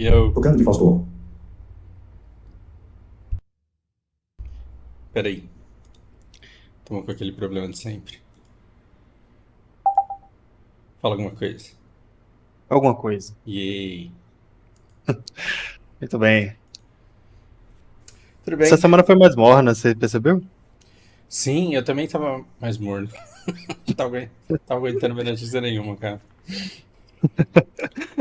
Eu. Tocando de Fausto. Peraí. Tamo com aquele problema de sempre. Fala alguma coisa. Alguma coisa. Yay. Muito bem. Tudo Essa bem? semana foi mais morna, você percebeu? Sim, eu também tava mais morno. Tava aguentando ver notícia nenhuma, cara.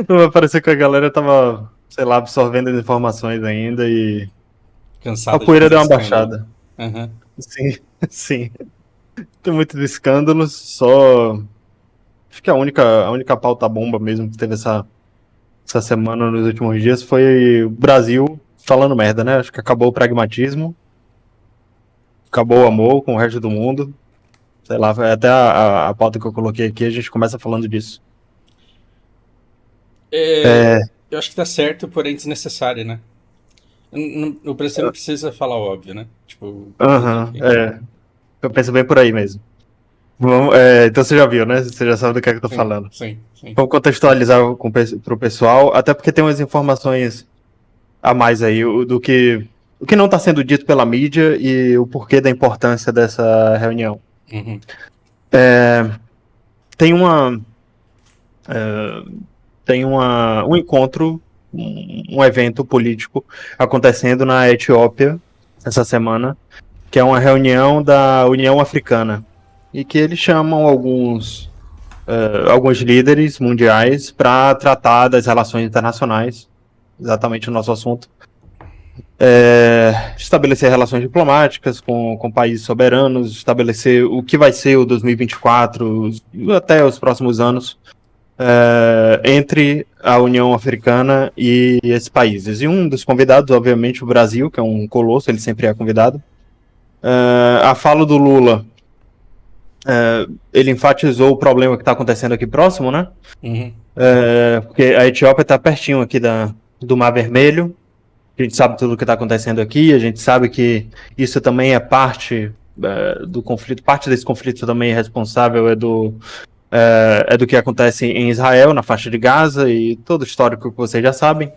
Não vai parecer que a galera tava, sei lá, absorvendo as informações ainda e a Cansada de poeira fazer deu uma escândalo. baixada. Aham. Sim, sim. Tem muitos escândalos, só. Acho que a única pauta bomba mesmo que teve essa semana nos últimos dias foi o Brasil falando merda, né? Acho que acabou o pragmatismo, acabou o amor com o resto do mundo. Sei lá, foi até a pauta que eu coloquei aqui, a gente começa falando disso. É, É, eu acho que tá certo, porém desnecessário, né? O Brasil não precisa falar óbvio, né? Tipo, mas aham, enfim. eu penso bem por aí mesmo. Então você já viu, né? Você já sabe do que é que eu tô Sim, falando. sim, sim. Vamos contextualizar pro pessoal, até porque tem umas informações a mais aí, o que não está sendo dito pela mídia e o porquê da importância dessa reunião. Uhum. Tem uma, um encontro, um evento político acontecendo na Etiópia essa semana, que é uma reunião da União Africana, e que eles chamam alguns líderes mundiais para tratar das relações internacionais, exatamente o nosso assunto, estabelecer relações diplomáticas com países soberanos, estabelecer o que vai ser o 2024 até os próximos anos entre a União Africana e esses países. E um dos convidados, obviamente, o Brasil, que é um colosso, ele sempre é convidado. A fala do Lula, ele enfatizou o problema que está acontecendo aqui próximo, né? Uhum. Porque a Etiópia está pertinho aqui do Mar Vermelho. A gente sabe tudo o que está acontecendo aqui, a gente sabe que isso também é parte do conflito, parte desse conflito também é responsável é do que acontece em Israel, na faixa de Gaza e todo o histórico que vocês já sabem.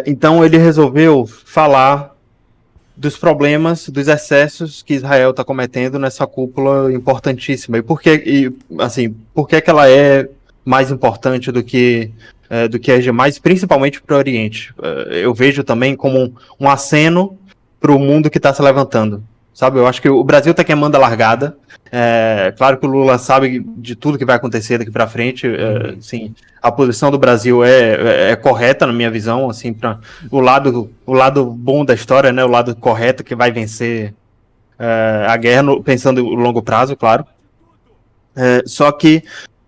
Então ele resolveu falar dos problemas, dos excessos que Israel está cometendo nessa cúpula importantíssima. Por que ela é mais importante do que as demais, principalmente para o Oriente? Eu vejo também como um aceno para o mundo que está se levantando. Sabe, eu acho que o Brasil está queimando a largada. Claro que o Lula sabe de tudo que vai acontecer daqui para frente. Uhum. Sim, a posição do Brasil é correta na minha visão, assim, para o lado bom da história, né? O lado correto que vai vencer a guerra, pensando no longo prazo, claro. Só que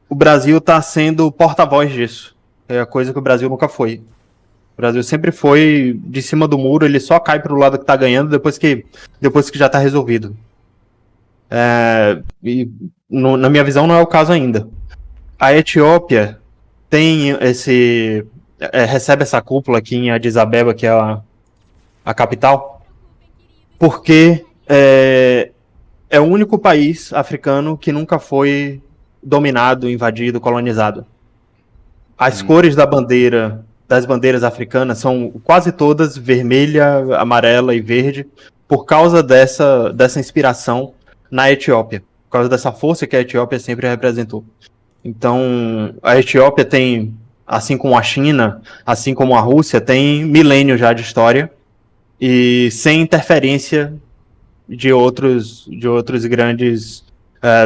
o Brasil está sendo porta-voz disso. É a coisa que o Brasil nunca foi. O Brasil sempre foi de cima do muro, ele só cai para o lado que está ganhando depois que já está resolvido. Na minha visão, não é o caso ainda. A Etiópia tem recebe essa cúpula aqui em Addis Abeba, que é a capital, porque é o único país africano que nunca foi dominado, invadido, colonizado. As Uhum. cores das bandeiras africanas são quase todas vermelha, amarela e verde, por causa dessa inspiração na Etiópia, por causa dessa força que a Etiópia sempre representou. Então, a Etiópia tem, assim como a China, assim como a Rússia, tem milênios já de história e sem interferência de outros grandes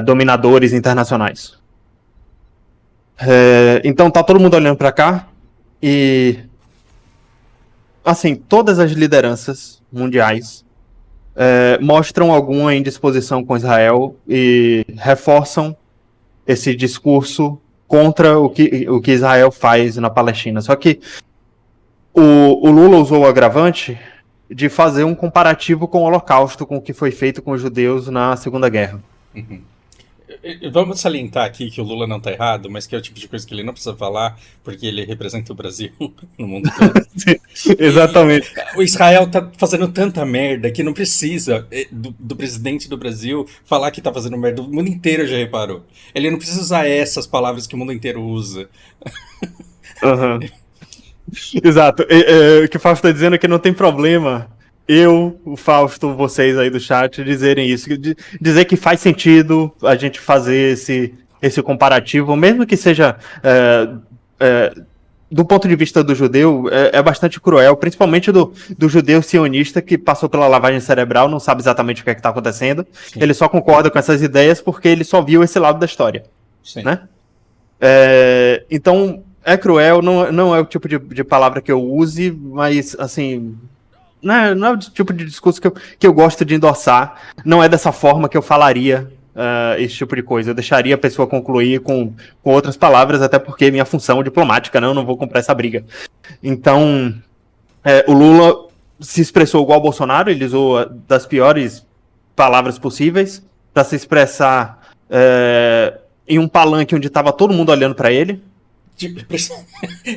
dominadores internacionais. Então tá todo mundo olhando para cá e assim todas as lideranças mundiais mostram alguma indisposição com Israel e reforçam esse discurso contra o que Israel faz na Palestina. Só que o Lula usou o agravante de fazer um comparativo com o Holocausto, com o que foi feito com os judeus na Segunda Guerra. Uhum. Vamos salientar aqui que o Lula não tá errado, mas que é o tipo de coisa que ele não precisa falar, porque ele representa o Brasil no mundo todo. Exatamente. O Israel tá fazendo tanta merda que não precisa do presidente do Brasil falar que tá fazendo merda. O mundo inteiro já reparou. Ele não precisa usar essas palavras que o mundo inteiro usa. Uhum. Exato. O que o Fausto está dizendo é que não tem problema eu, o Fausto, vocês aí do chat dizerem isso. Dizer que faz sentido a gente fazer esse comparativo, mesmo que seja é, do ponto de vista do judeu, é bastante cruel, principalmente do judeu sionista que passou pela lavagem cerebral, não sabe exatamente o que é que está acontecendo. Sim. Ele só concorda com essas ideias porque ele só viu esse lado da história. Sim. Né? Então, é cruel, não é o tipo de palavra que eu use, mas, assim, não é o tipo de discurso que eu gosto de endossar. Não é dessa forma que eu falaria esse tipo de coisa. Eu deixaria a pessoa concluir com outras palavras, até porque minha função diplomática, né? Eu não vou comprar essa briga. Então, o Lula se expressou igual ao Bolsonaro, ele usou das piores palavras possíveis para se expressar em um palanque onde estava todo mundo olhando para ele.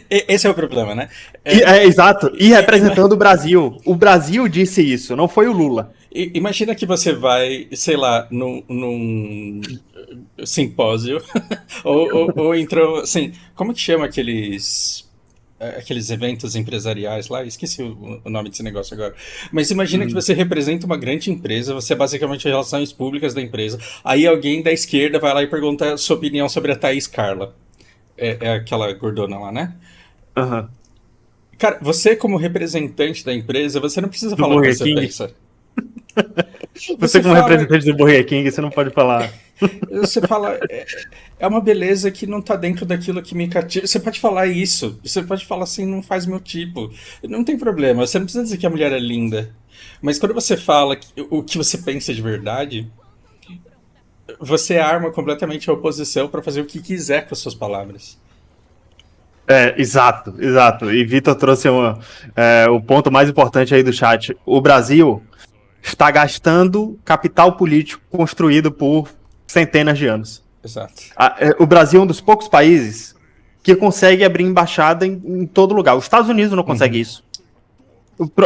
Esse é o problema, né? Exato. E representando o Brasil. O Brasil disse isso, não foi o Lula. Imagina que você vai, sei lá, num simpósio, ou entrou, assim, como que chama aqueles eventos empresariais lá? Esqueci o nome desse negócio agora. Mas imagina que você representa uma grande empresa, você é basicamente as relações públicas da empresa, aí alguém da esquerda vai lá e pergunta a sua opinião sobre a Thaís Carla. É aquela gordona lá, né? Uhum. Cara, você como representante da empresa, você não precisa falar o que você pensa. Você como representante do Burger King, você não pode falar. Você fala, é uma beleza que não tá dentro daquilo que me cativa. Você pode falar isso. Você pode falar assim, não faz meu tipo. Não tem problema. Você não precisa dizer que a mulher é linda. Mas quando você fala o que você pensa de verdade, você arma completamente a oposição para fazer o que quiser com as suas palavras. Exato. E Vitor trouxe o ponto mais importante aí do chat. O Brasil está gastando capital político construído por centenas de anos. Exato. O Brasil é um dos poucos países que consegue abrir embaixada em todo lugar. Os Estados Unidos não consegue isso.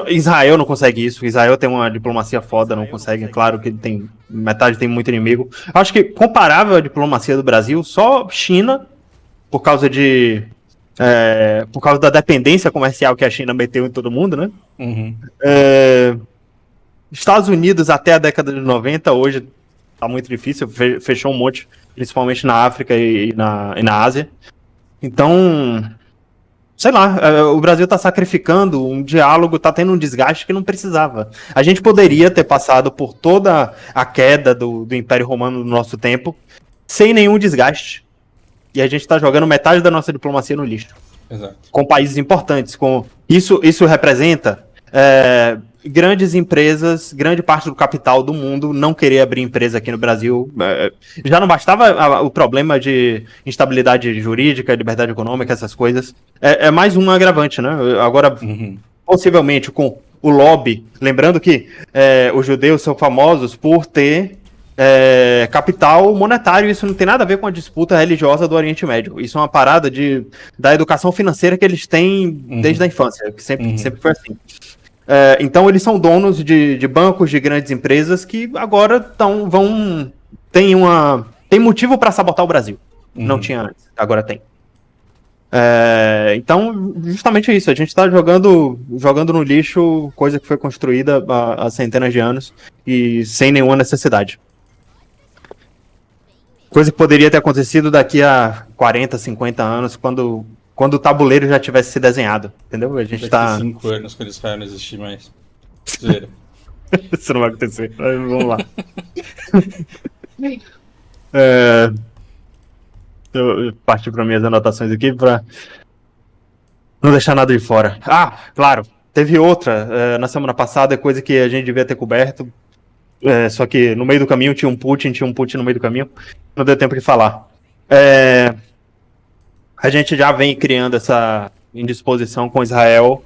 Israel não consegue isso. Israel tem uma diplomacia foda, não consegue. Claro que metade tem muito inimigo. Acho que comparável à diplomacia do Brasil, só China, por causa da dependência comercial que a China meteu em todo mundo, né? Uhum. Estados Unidos até a década de 90, hoje tá muito difícil, fechou um monte, principalmente na África e na Ásia. Então, sei lá, o Brasil tá sacrificando um diálogo, tá tendo um desgaste que não precisava. A gente poderia ter passado por toda a queda do Império Romano no nosso tempo, sem nenhum desgaste. E a gente tá jogando metade da nossa diplomacia no lixo. Exato. Com países importantes. Isso representa grandes empresas, grande parte do capital do mundo não querer abrir empresa aqui no Brasil. Já não bastava o problema de instabilidade jurídica, liberdade econômica, essas coisas. É mais um agravante, né? Agora, possivelmente com o lobby, lembrando que os judeus são famosos por ter capital monetário, isso não tem nada a ver com a disputa religiosa do Oriente Médio. Isso é uma parada da educação financeira que eles têm desde a infância, que sempre foi assim. Então eles são donos de bancos, de grandes empresas que agora tem motivo para sabotar o Brasil. Não tinha antes, agora tem. Então, justamente isso. A gente está jogando no lixo coisa que foi construída há centenas de anos e sem nenhuma necessidade. Coisa que poderia ter acontecido daqui a 40, 50 anos, quando o tabuleiro já tivesse se desenhado, entendeu? A gente daqui 5 anos, quando Israel não existir mais. Isso não vai acontecer. Vamos lá. Eu parti para minhas anotações aqui para não deixar nada de fora. Claro, teve outra na semana passada, coisa que a gente devia ter coberto. Só que no meio do caminho tinha um Putin no meio do caminho. Não deu tempo de falar. A gente já vem criando essa indisposição com Israel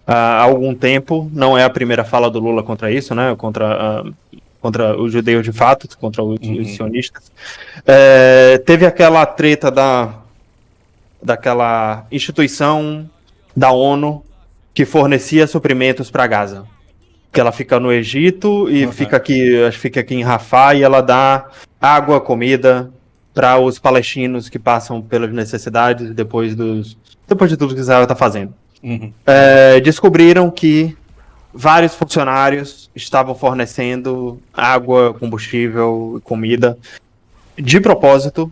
há algum tempo. Não é a primeira fala do Lula contra isso, né? Contra os judeus de fato, contra os sionistas. Teve aquela treta daquela instituição da ONU que fornecia suprimentos para Gaza. Que ela fica no Egito e fica aqui em Rafah, e ela dá água, comida para os palestinos que passam pelas necessidades depois de tudo que Israel está fazendo. Uhum. Descobriram que vários funcionários estavam fornecendo água, combustível e comida de propósito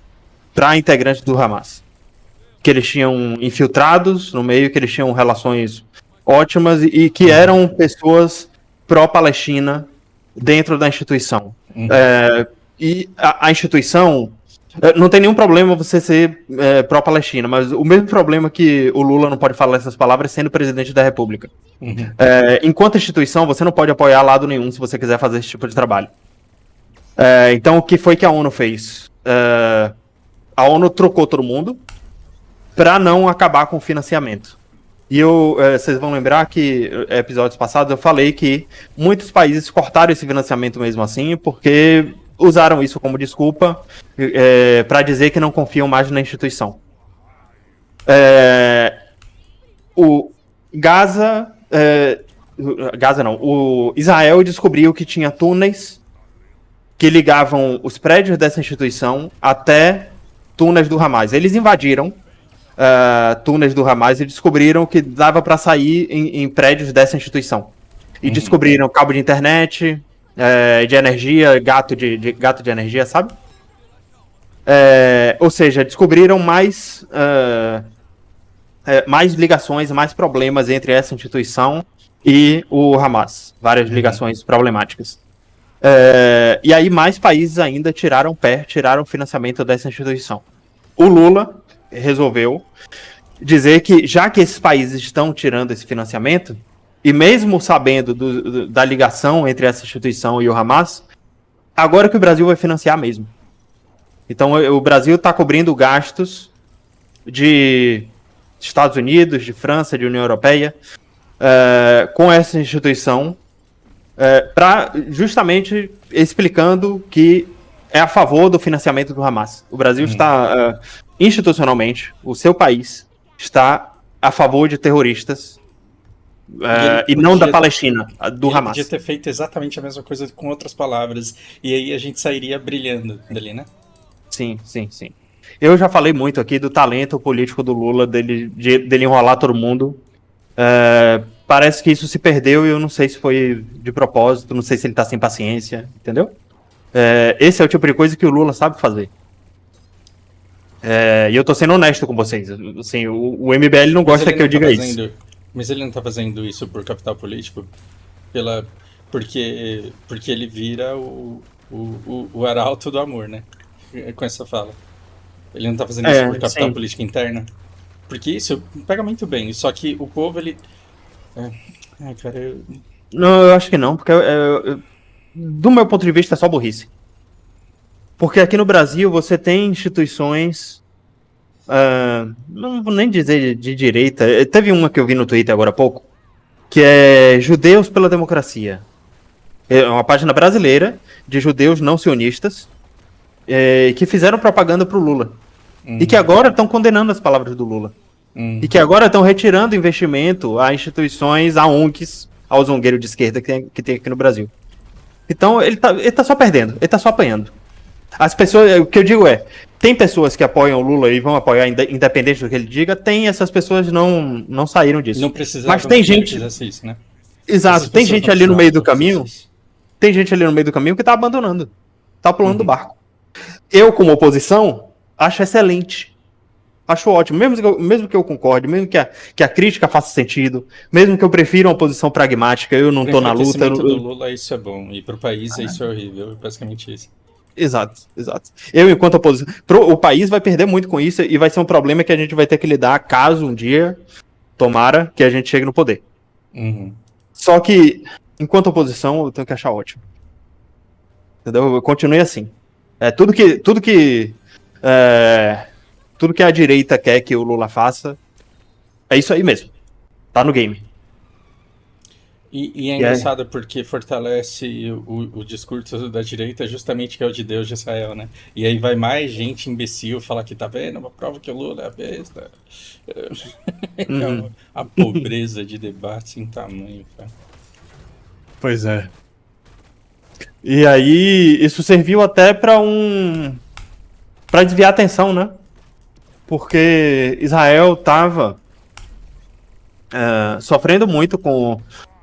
para integrantes do Hamas. Que eles tinham infiltrados no meio, que eles tinham relações ótimas e que eram pessoas pró-Palestina dentro da instituição. E a instituição não tem nenhum problema você ser pró-Palestina, mas o mesmo problema que o Lula não pode falar essas palavras sendo presidente da República. Enquanto instituição, você não pode apoiar lado nenhum se você quiser fazer esse tipo de trabalho. Então, o que foi que a ONU fez? A ONU trocou todo mundo para não acabar com o financiamento. E vocês vão lembrar que episódios passados eu falei que muitos países cortaram esse financiamento mesmo assim, porque usaram isso como desculpa para dizer que não confiam mais na instituição. O Israel descobriu que tinha túneis que ligavam os prédios dessa instituição até túneis do Hamas. Eles invadiram túneis do Hamas e descobriram que dava para sair em prédios dessa instituição. E descobriram cabo de internet, de energia, gato de energia, sabe? Ou seja, descobriram mais ligações, mais problemas entre essa instituição e o Hamas. Várias ligações problemáticas. E aí mais países ainda tiraram o financiamento dessa instituição. O Lula resolveu dizer que, já que esses países estão tirando esse financiamento, e mesmo sabendo da ligação entre essa instituição e o Hamas, agora que o Brasil vai financiar mesmo. Então o Brasil está cobrindo gastos de Estados Unidos, de França, de União Europeia, com essa instituição, justamente explicando que é a favor do financiamento do Hamas. O Brasil está, institucionalmente, o seu país está a favor de terroristas e não da Palestina, do Hamas. Ele podia ter feito exatamente a mesma coisa com outras palavras, e aí a gente sairia brilhando dali, né? Sim. Eu já falei muito aqui do talento político do Lula, dele enrolar todo mundo. Parece que isso se perdeu e eu não sei se foi de propósito, não sei se ele tá sem paciência, entendeu? Esse é o tipo de coisa que o Lula sabe fazer. E eu tô sendo honesto com vocês. Assim, o MBL não gosta que eu diga isso. Mas ele não tá fazendo isso por capital político? Porque ele vira o arauto do amor, né? Com essa fala. Ele não tá fazendo isso por capital político interno? Porque isso pega muito bem. Só que o povo, ele... Não, eu acho que não. Porque do meu ponto de vista é só burrice. Porque aqui no Brasil você tem instituições... não vou nem dizer de direita. Teve uma que eu vi no Twitter agora há pouco, que é Judeus pela Democracia. É uma página brasileira de judeus não sionistas que fizeram propaganda pro Lula. E que agora estão condenando as palavras do Lula. E que agora estão retirando investimento a instituições, a ONGs, aos zongueiros de esquerda que tem aqui no Brasil. Então ele tá só perdendo, ele tá só apanhando. As pessoas, o que eu digo tem pessoas que apoiam o Lula e vão apoiar independente do que ele diga, essas pessoas não saíram disso. Não precisa. Mas tem gente... Isso, né? Exato, tem gente ali no meio do caminho, que tá abandonando, tá pulando do barco. Eu, como oposição, acho excelente. Acho ótimo. Mesmo que eu concorde, mesmo que a crítica faça sentido, mesmo que eu prefira uma posição pragmática, eu não tô na luta. Do Lula, isso é bom. E pro país, isso é horrível. É basicamente isso. Exato. Eu, enquanto oposição... O país vai perder muito com isso e vai ser um problema que a gente vai ter que lidar caso um dia, tomara, que a gente chegue no poder. Só que, enquanto oposição, eu tenho que achar ótimo. Entendeu? Eu continuei assim. Tudo que a direita quer que o Lula faça, é isso aí mesmo. Tá no game. E é engraçado porque fortalece o discurso da direita justamente que é o de Deus de Israel, né? E aí vai mais gente imbecil falar que tá vendo, uma prova que o Lula é a besta. A pobreza de debate sem tamanho, cara. Pois é. E aí, isso serviu até pra desviar a atenção, né? Porque Israel tava sofrendo muito com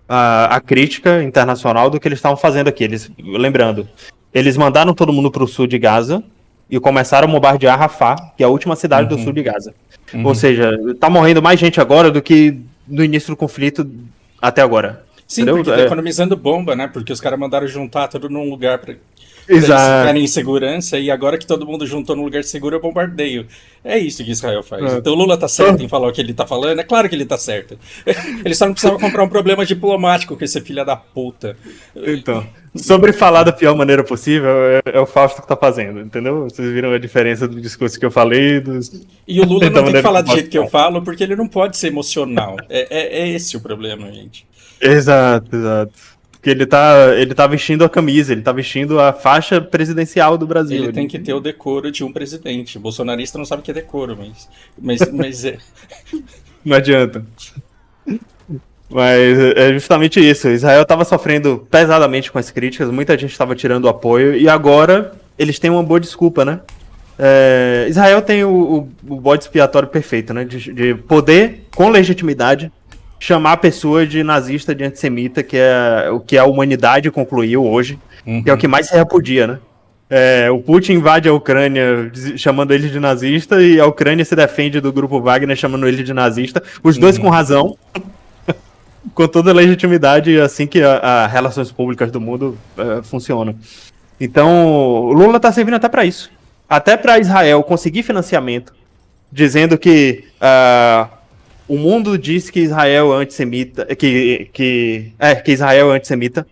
a crítica internacional do que eles estavam fazendo aqui. Lembrando, eles mandaram todo mundo para o sul de Gaza e começaram a bombardear Rafah, que é a última cidade do sul Uhum, de Gaza. Ou uhum. seja, tá morrendo mais gente agora do que no início do conflito até agora. Sim, Entendeu? porque tá economizando bomba, né? Porque os caras mandaram juntar tudo num lugar pra eles Exato. ficarem em segurança, e agora que todo mundo juntou num lugar seguro, eu bombardeio. É isso que Israel faz. É. Então o Lula tá certo em falar o que ele tá falando? É claro que ele tá certo. Ele só não precisava comprar um problema diplomático com esse filho da puta. Então, sobre falar da pior maneira possível, é o Fausto que tá fazendo, entendeu? Vocês viram a diferença do discurso que eu falei, E o Lula da não tem que maneira que falar o do Fausto jeito que eu fala. falo, porque ele não pode ser emocional. É esse o problema, gente. Exato, exato. Porque ele tá vestindo a camisa, ele tá vestindo a faixa presidencial do Brasil. Ele tem que ter o decoro de um presidente. O bolsonarista não sabe o que é decoro, mas é. Não adianta. Mas é justamente isso. Israel estava sofrendo pesadamente com as críticas, muita gente estava tirando o apoio, e agora eles têm uma boa desculpa, né? Israel tem o bode expiatório perfeito, né? De poder, com legitimidade, chamar a pessoa de nazista, de antissemita, que é o que a humanidade concluiu hoje, que é o que Uhum, mais se repudia, né? O Putin invade a Ucrânia chamando ele de nazista, e a Ucrânia se defende do grupo Wagner chamando ele de nazista, os dois com uhum. razão, com toda a legitimidade, assim que as relações públicas do mundo funcionam. Então, o Lula está servindo até para isso. Até para Israel conseguir financiamento, dizendo que o mundo diz que Israel é antissemita, que Israel é antissemita,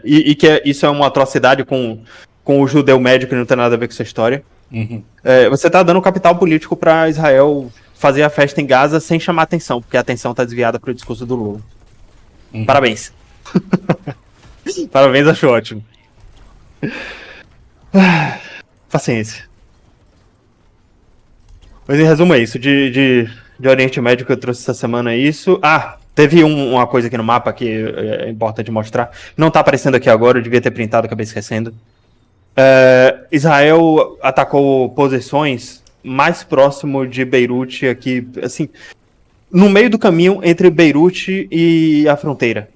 e que isso é uma atrocidade com o judeu médio que não tem nada a ver com essa história. Uhum, Você está dando capital político para Israel fazer a festa em Gaza sem chamar atenção, porque a atenção está desviada para o discurso do Lula. uhum. Parabéns. Parabéns, acho ótimo. Paciência. Mas em resumo é isso. De Oriente Médio que eu trouxe essa semana é isso. Teve uma coisa aqui no mapa que é importante mostrar. Não tá aparecendo aqui agora, eu devia ter printado, acabei esquecendo. Israel atacou posições mais próximo de Beirute aqui, assim, no meio do caminho entre Beirute e a fronteira.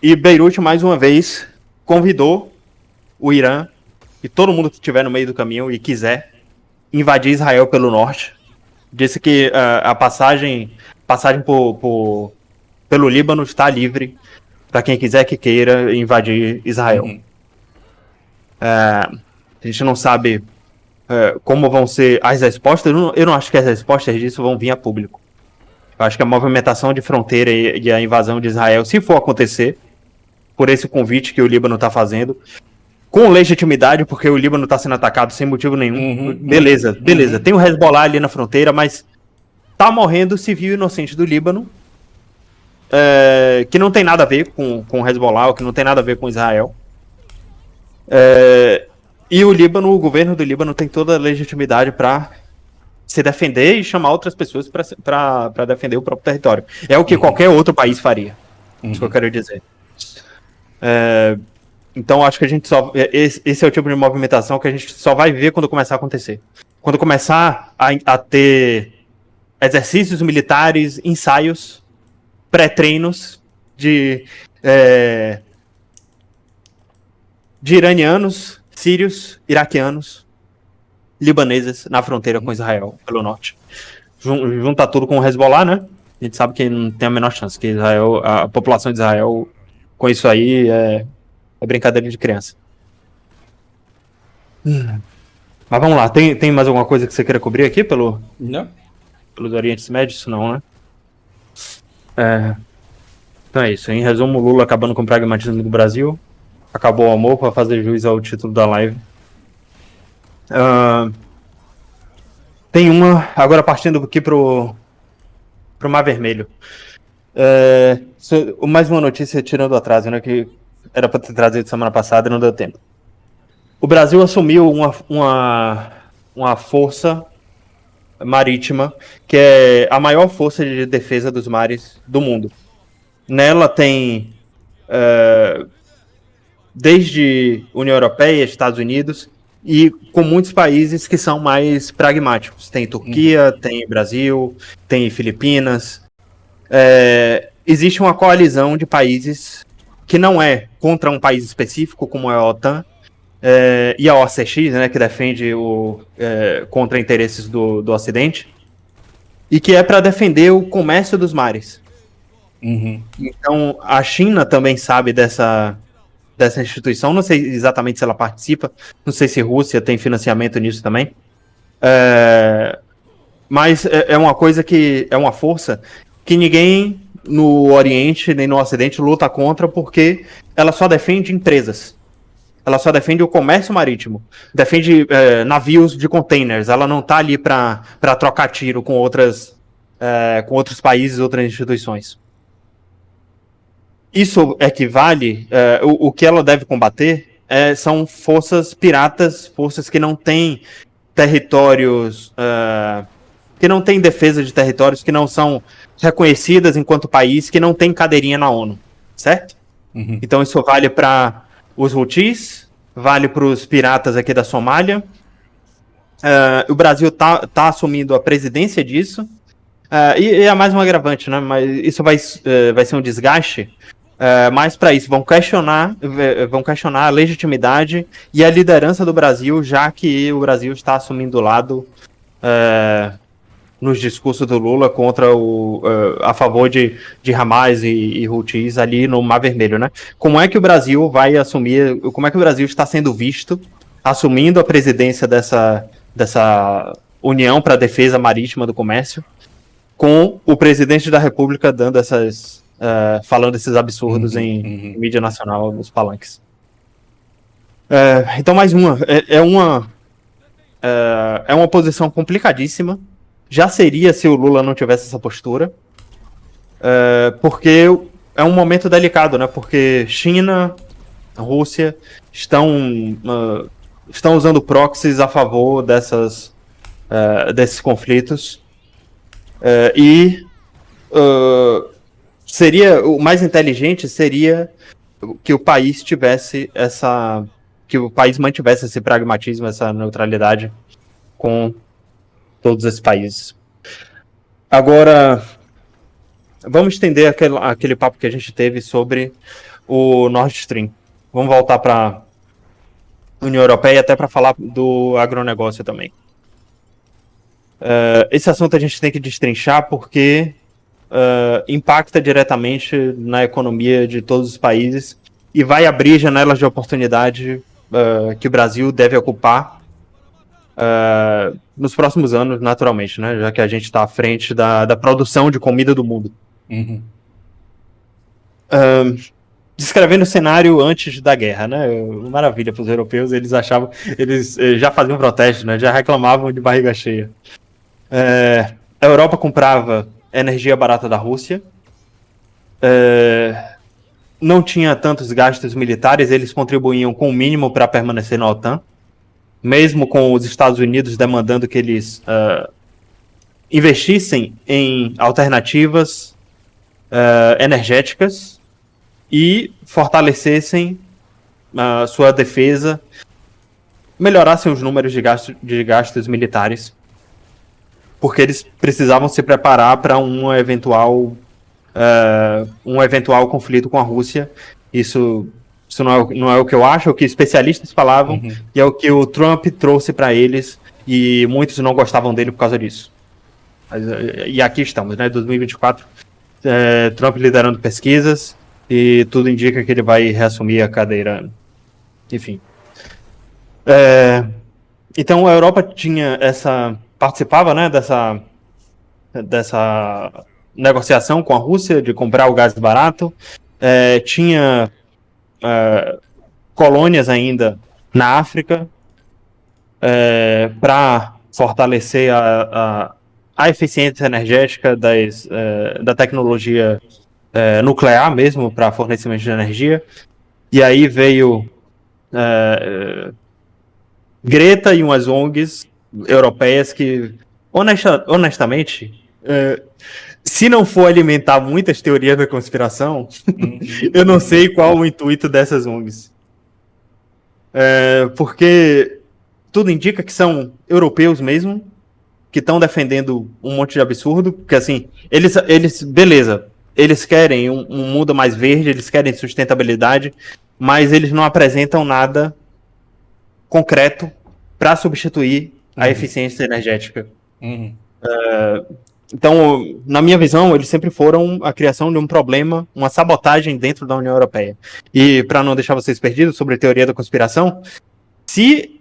E Beirute, mais uma vez, convidou o Irã e todo mundo que estiver no meio do caminho e quiser invadir Israel pelo norte. Disse que a passagem pelo Líbano está livre para quem quiser que queira invadir Israel. Uhum. A gente não sabe como vão ser as respostas. Eu não acho que as respostas disso vão vir a público. Eu acho que a movimentação de fronteira e a invasão de Israel, se for acontecer, por esse convite que o Líbano está fazendo, com legitimidade, porque o Líbano está sendo atacado sem motivo nenhum. Uhum, uhum, Beleza. uhum, Tem o Hezbollah ali na fronteira, mas tá morrendo civil inocente do Líbano, que não tem nada a ver com o Hezbollah, que não tem nada a ver com Israel. E o governo do Líbano tem toda a legitimidade para se defender e chamar outras pessoas para defender o próprio território. É o que uhum, qualquer outro país faria. Isso que eu uhum. quero dizer. Então acho que a gente só. Esse é o tipo de movimentação que a gente só vai ver quando começar a acontecer. Quando começar a ter exercícios militares, ensaios, pré-treinos de, de iranianos, sírios, iraquianos, libaneses na fronteira com Israel, pelo norte. Junta tudo com o Hezbollah, né? A gente sabe que não tem a menor chance, que Israel, a população de Israel, com isso aí, é brincadeira de criança. Mas vamos lá, tem mais alguma coisa que você queira cobrir aqui pelos Não? Orientes Médios? Não, né? Então é isso. Em resumo, Lula acabando com o pragmatismo do Brasil. Acabou o amor para fazer juiz ao título da live. Tem uma, agora partindo aqui pro Mar Vermelho. Mais uma notícia tirando o atraso, né? Que era para ter trazido semana passada e não deu tempo. O Brasil assumiu uma força marítima que é a maior força de defesa dos mares do mundo. Nela tem desde União Europeia, Estados Unidos e com muitos países que são mais pragmáticos. Tem Turquia, tem Brasil, tem Filipinas. Existe uma coalizão de países que não é contra um país específico, como é a OTAN, e a OCX, né, que defende contra interesses do Ocidente, e que é para defender o comércio dos mares. Então, a China também sabe dessa instituição, não sei exatamente se ela participa, não sei se a Rússia tem financiamento nisso também, mas é uma coisa que é uma força que ninguém no Oriente nem no Ocidente luta contra, porque ela só defende empresas. Ela só defende o comércio marítimo, defende navios de containers. Ela não está ali para trocar tiro com outros países, outras instituições. Isso equivale, o que ela deve combater são forças piratas, forças que não têm territórios, que não têm defesa de territórios, que não são reconhecidas enquanto país, que não tem cadeirinha na ONU, certo? Então isso vale para os Houthis, vale para os piratas aqui da Somália. O Brasil tá assumindo a presidência disso, e é mais um agravante, né? Mas isso vai ser um desgaste. Mas para isso vão questionar a legitimidade e a liderança do Brasil, já que o Brasil está assumindo o lado nos discursos do Lula contra a favor de Hamas e Houthis ali no Mar Vermelho, né? Como é que o Brasil vai assumir, como é que o Brasil está sendo visto assumindo a presidência dessa União para a Defesa Marítima do Comércio, com o presidente da República dando falando esses absurdos em mídia nacional, nos palanques. Então, mais uma. É uma posição complicadíssima. Já seria se o Lula não tivesse essa postura. Porque é um momento delicado, né? Porque China, Rússia estão usando proxies a favor desses conflitos. O mais inteligente seria que o país mantivesse esse pragmatismo, essa neutralidade com todos esses países. Agora, vamos estender aquele papo que a gente teve sobre o Nord Stream. Vamos voltar para a União Europeia até para falar do agronegócio também. Esse assunto a gente tem que destrinchar porque impacta diretamente na economia de todos os países e vai abrir janelas de oportunidade que o Brasil deve ocupar nos próximos anos, naturalmente, né? Já que a gente está à frente da produção de comida do mundo. Descrevendo o cenário antes da guerra, né? Maravilha para os europeus, eles já faziam protesto, né? Já reclamavam de barriga cheia. A Europa comprava energia barata da Rússia, não tinha tantos gastos militares, eles contribuíam com o mínimo para permanecer na OTAN, mesmo com os Estados Unidos demandando que eles investissem em alternativas energéticas e fortalecessem a sua defesa, melhorassem os números de gastos militares, porque eles precisavam se preparar para um eventual conflito com a Rússia. Isso não é o que eu acho, é o que especialistas falavam, e é o que o Trump trouxe para eles, e muitos não gostavam dele por causa disso. E aqui estamos, né, 2024, Trump liderando pesquisas, e tudo indica que ele vai reassumir a cadeira. Enfim. Então a Europa participava, né, dessa negociação com a Rússia de comprar o gás barato. Tinha colônias ainda na África para fortalecer a eficiência energética da tecnologia nuclear mesmo para fornecimento de energia. E aí veio Greta e umas ONGs europeias que, honestamente, se não for alimentar muitas teorias da conspiração, eu não sei qual o intuito dessas ONGs. Porque tudo indica que são europeus mesmo, que estão defendendo um monte de absurdo, porque assim, beleza, eles querem um mundo mais verde, eles querem sustentabilidade, mas eles não apresentam nada concreto para substituir a eficiência energética. Então, na minha visão, eles sempre foram a criação de um problema, uma sabotagem dentro da União Europeia. E para não deixar vocês perdidos sobre a teoria da conspiração, se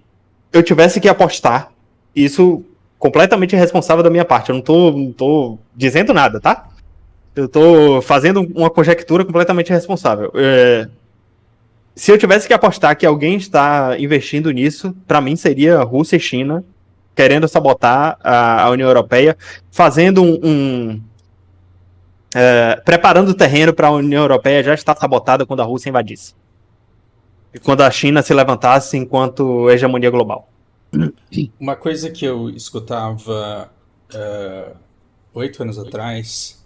eu tivesse que apostar, isso completamente irresponsável da minha parte, eu não tô dizendo nada, tá? Eu tô fazendo uma conjectura completamente irresponsável. Se eu tivesse que apostar que alguém está investindo nisso, para mim seria Rússia e China, querendo sabotar a União Europeia, fazendo preparando o terreno para a União Europeia já estar sabotada quando a Rússia invadisse. E quando a China se levantasse enquanto hegemonia global. Uma coisa que eu escutava 8 anos atrás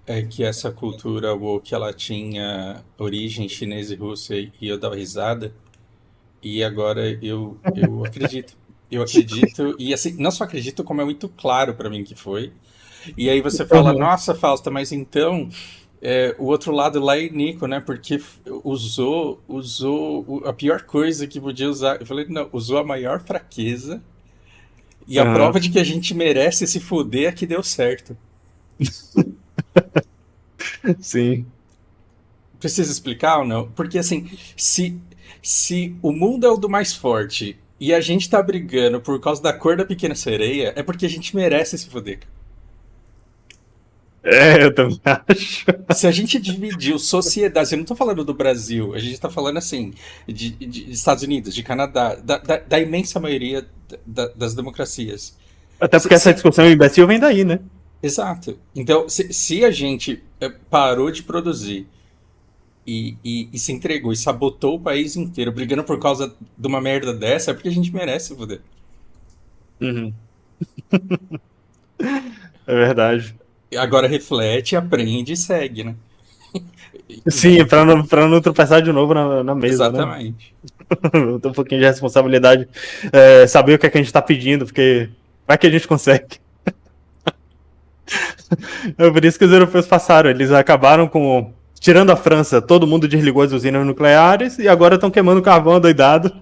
é que essa cultura woke, ela tinha origem chinesa e russa, e eu dava risada. E agora eu acredito. Eu acredito, e assim, não só acredito, como é muito claro pra mim que foi. E aí você fala, nossa, Fausta, mas então o outro lado lá é Nico, né? Porque usou a pior coisa que podia usar. Eu falei, não, usou a maior fraqueza. E a prova de que a gente merece se fuder é que deu certo. Sim. Precisa explicar ou não? Porque assim, se o mundo é o do mais forte e a gente tá brigando por causa da cor da pequena sereia, é porque a gente merece se fuder. Eu também acho. Se a gente dividiu sociedades, eu não tô falando do Brasil, a gente tá falando assim, de Estados Unidos, de Canadá, da imensa maioria das democracias. Até porque essa discussão imbecil vem daí, né? Exato. Então, se a gente parou de produzir e se entregou e sabotou o país inteiro brigando por causa de uma merda dessa, é porque a gente merece foder. É verdade. Agora reflete, aprende e segue, né? Sim, pra não tropeçar de novo na mesa, exatamente. Né? Tem um pouquinho de responsabilidade. Saber o que é que a gente tá pedindo, porque vai que a gente consegue. É por isso que os europeus passaram. Eles acabaram com... Tirando a França, todo mundo desligou as usinas nucleares e agora estão queimando carvão adoidado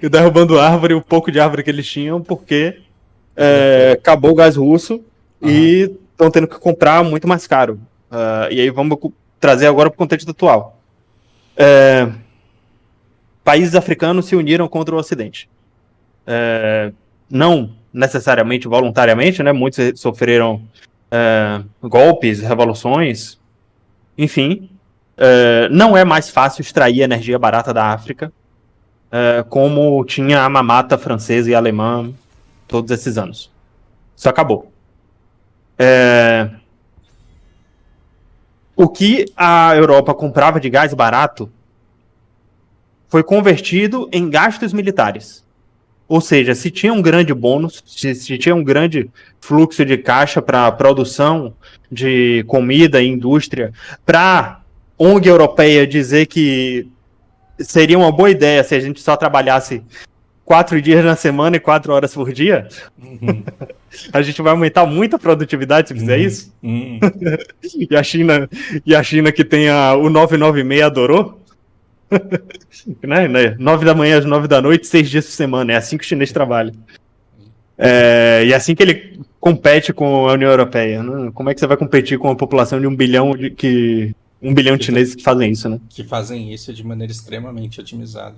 e derrubando árvore, o pouco de árvore que eles tinham, porque acabou o gás russo e estão tendo que comprar muito mais caro. E aí vamos trazer agora para o contexto atual. Países africanos se uniram contra o Ocidente. Não necessariamente voluntariamente, né? Muitos sofreram golpes, revoluções, enfim. Não é mais fácil extrair energia barata da África, como tinha a mamata francesa e alemã todos esses anos. Isso acabou. O que a Europa comprava de gás barato foi convertido em gastos militares. Ou seja, se tinha um grande bônus, se tinha um grande fluxo de caixa para produção de comida e indústria, para ONG europeia dizer que seria uma boa ideia se a gente só trabalhasse 4 dias na semana e 4 horas por dia, a gente vai aumentar muito a produtividade se fizer isso. E a China que tem o 996 adorou. Né? 9 da manhã às 9 da noite, 6 dias por semana. É assim que o chinês trabalha. E é assim que ele compete com a União Europeia. Né? Como é que você vai competir com uma população de 1 bilhão de chineses que fazem isso, né? Que fazem isso de maneira extremamente otimizada.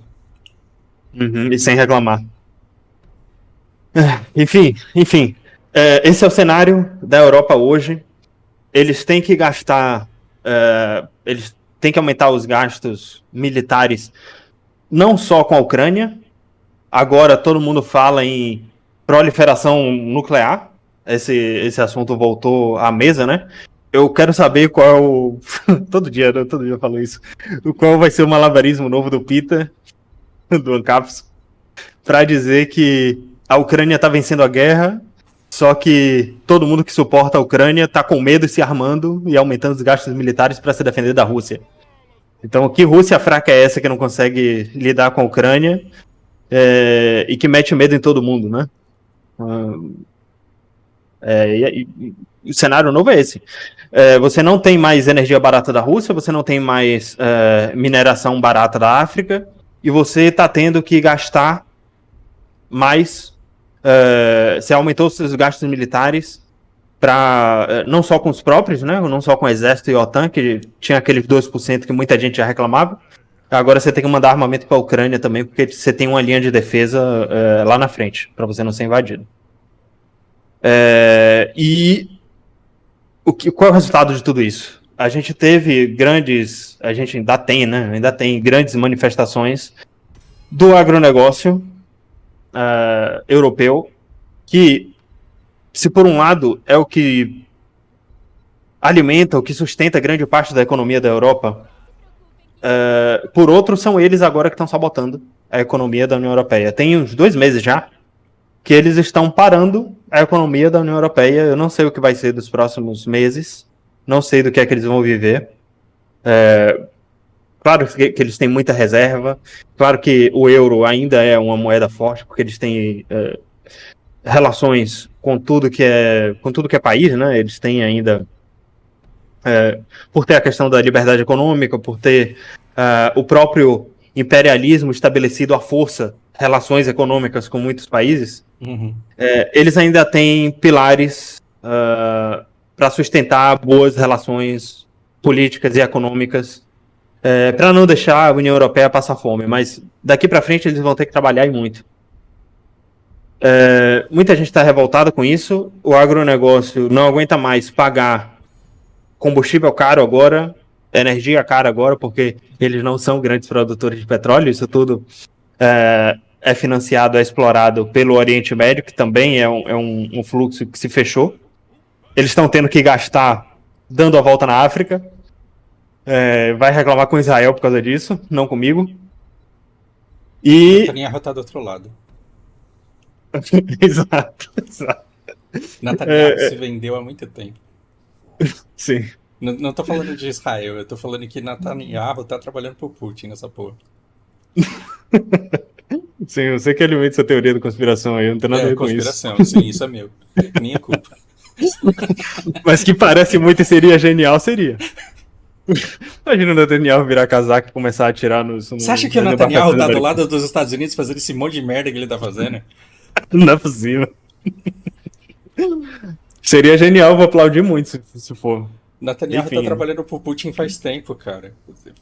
E sem reclamar. Enfim. Esse é o cenário da Europa hoje. Eles têm que gastar... eles têm que aumentar os gastos militares, não só com a Ucrânia. Agora todo mundo fala em proliferação nuclear. Esse assunto voltou à mesa, né? Eu quero saber qual... todo dia eu falo isso. Qual vai ser o malabarismo novo do Peter, do Ancaps, para dizer que a Ucrânia está vencendo a guerra, só que todo mundo que suporta a Ucrânia está com medo e se armando e aumentando os gastos militares para se defender da Rússia. Então, que Rússia fraca é essa que não consegue lidar com a Ucrânia? e que mete medo em todo mundo, né? O cenário novo é esse. Você não tem mais energia barata da Rússia, você não tem mais mineração barata da África, e você está tendo que gastar mais. Você aumentou os seus gastos militares para não só com os próprios, né? Não só com o exército e a OTAN, que tinha aqueles 2% que muita gente já reclamava. Agora você tem que mandar armamento para a Ucrânia também, porque você tem uma linha de defesa lá na frente, para você não ser invadido. E qual é o resultado de tudo isso? A gente ainda tem, né? Ainda tem grandes manifestações do agronegócio europeu, que, se por um lado é o que alimenta, o que sustenta grande parte da economia da Europa, por outro são eles agora que estão sabotando a economia da União Europeia. Tem uns 2 meses já que eles estão parando a economia da União Europeia. Eu não sei o que vai ser dos próximos meses, não sei do que é que eles vão viver. Claro que eles têm muita reserva, claro que o euro ainda é uma moeda forte, porque eles têm relações com tudo que é país, né? Eles têm ainda, por ter a questão da liberdade econômica, por ter o próprio imperialismo estabelecido à força relações econômicas com muitos países, eles ainda têm pilares para sustentar boas relações políticas e econômicas, para não deixar a União Europeia passar fome. Mas daqui para frente eles vão ter que trabalhar e muito. Muita gente está revoltada com isso. O agronegócio não aguenta mais pagar combustível caro agora, energia cara agora, porque eles não são grandes produtores de petróleo. Isso tudo é financiado, é explorado pelo Oriente Médio, que também é um fluxo que se fechou. Eles estão tendo que gastar dando a volta na África. Vai reclamar com Israel por causa disso, não comigo. E Netanyahu está do outro lado. Exato. Netanyahu se vendeu há muito tempo. Sim. Não tô falando de Israel, eu tô falando que Netanyahu tá trabalhando pro Putin nessa porra. Sim, eu sei que alimenta essa teoria da conspiração aí, eu não tenho nada a ver com isso. Conspiração, sim, isso é meu. Minha culpa. Mas que parece muito e seria genial, seria. Imagina o Netanyahu virar casaco e começar a atirar nos... Você acha que o Netanyahu tá do lado dos Estados Unidos fazendo esse monte de merda que ele tá fazendo? Não é possível. Seria genial, vou aplaudir muito se for. Netanyahu tá trabalhando pro Putin faz tempo, cara.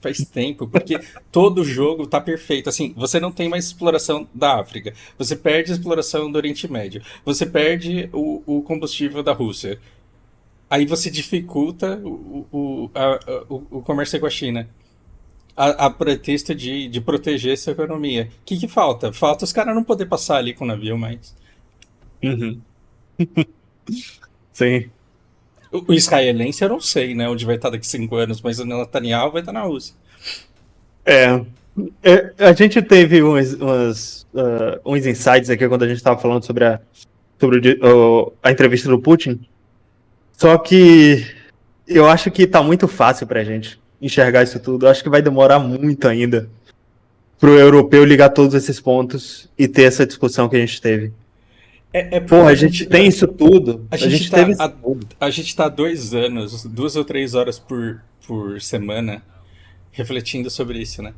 Faz tempo, porque todo jogo tá perfeito. Assim, você não tem mais exploração da África. Você perde a exploração do Oriente Médio. Você perde o combustível da Rússia. Aí você dificulta o comércio com a China. A pretexto de proteger essa economia. O que falta? Falta os caras não poder passar ali com o navio mais. Uhum. Sim. O israelense eu não sei, né? Onde vai estar daqui 5 anos, mas o Netanyahu vai estar na Rússia. A gente teve uns insights aqui quando a gente estava falando sobre a entrevista do Putin. Só que eu acho que tá muito fácil pra gente enxergar isso tudo. Eu acho que vai demorar muito ainda pro europeu ligar todos esses pontos e ter essa discussão que a gente teve. A gente tem isso tudo. A gente teve isso tudo. A gente tá há 2 anos, 2 ou 3 horas por semana refletindo sobre isso, né?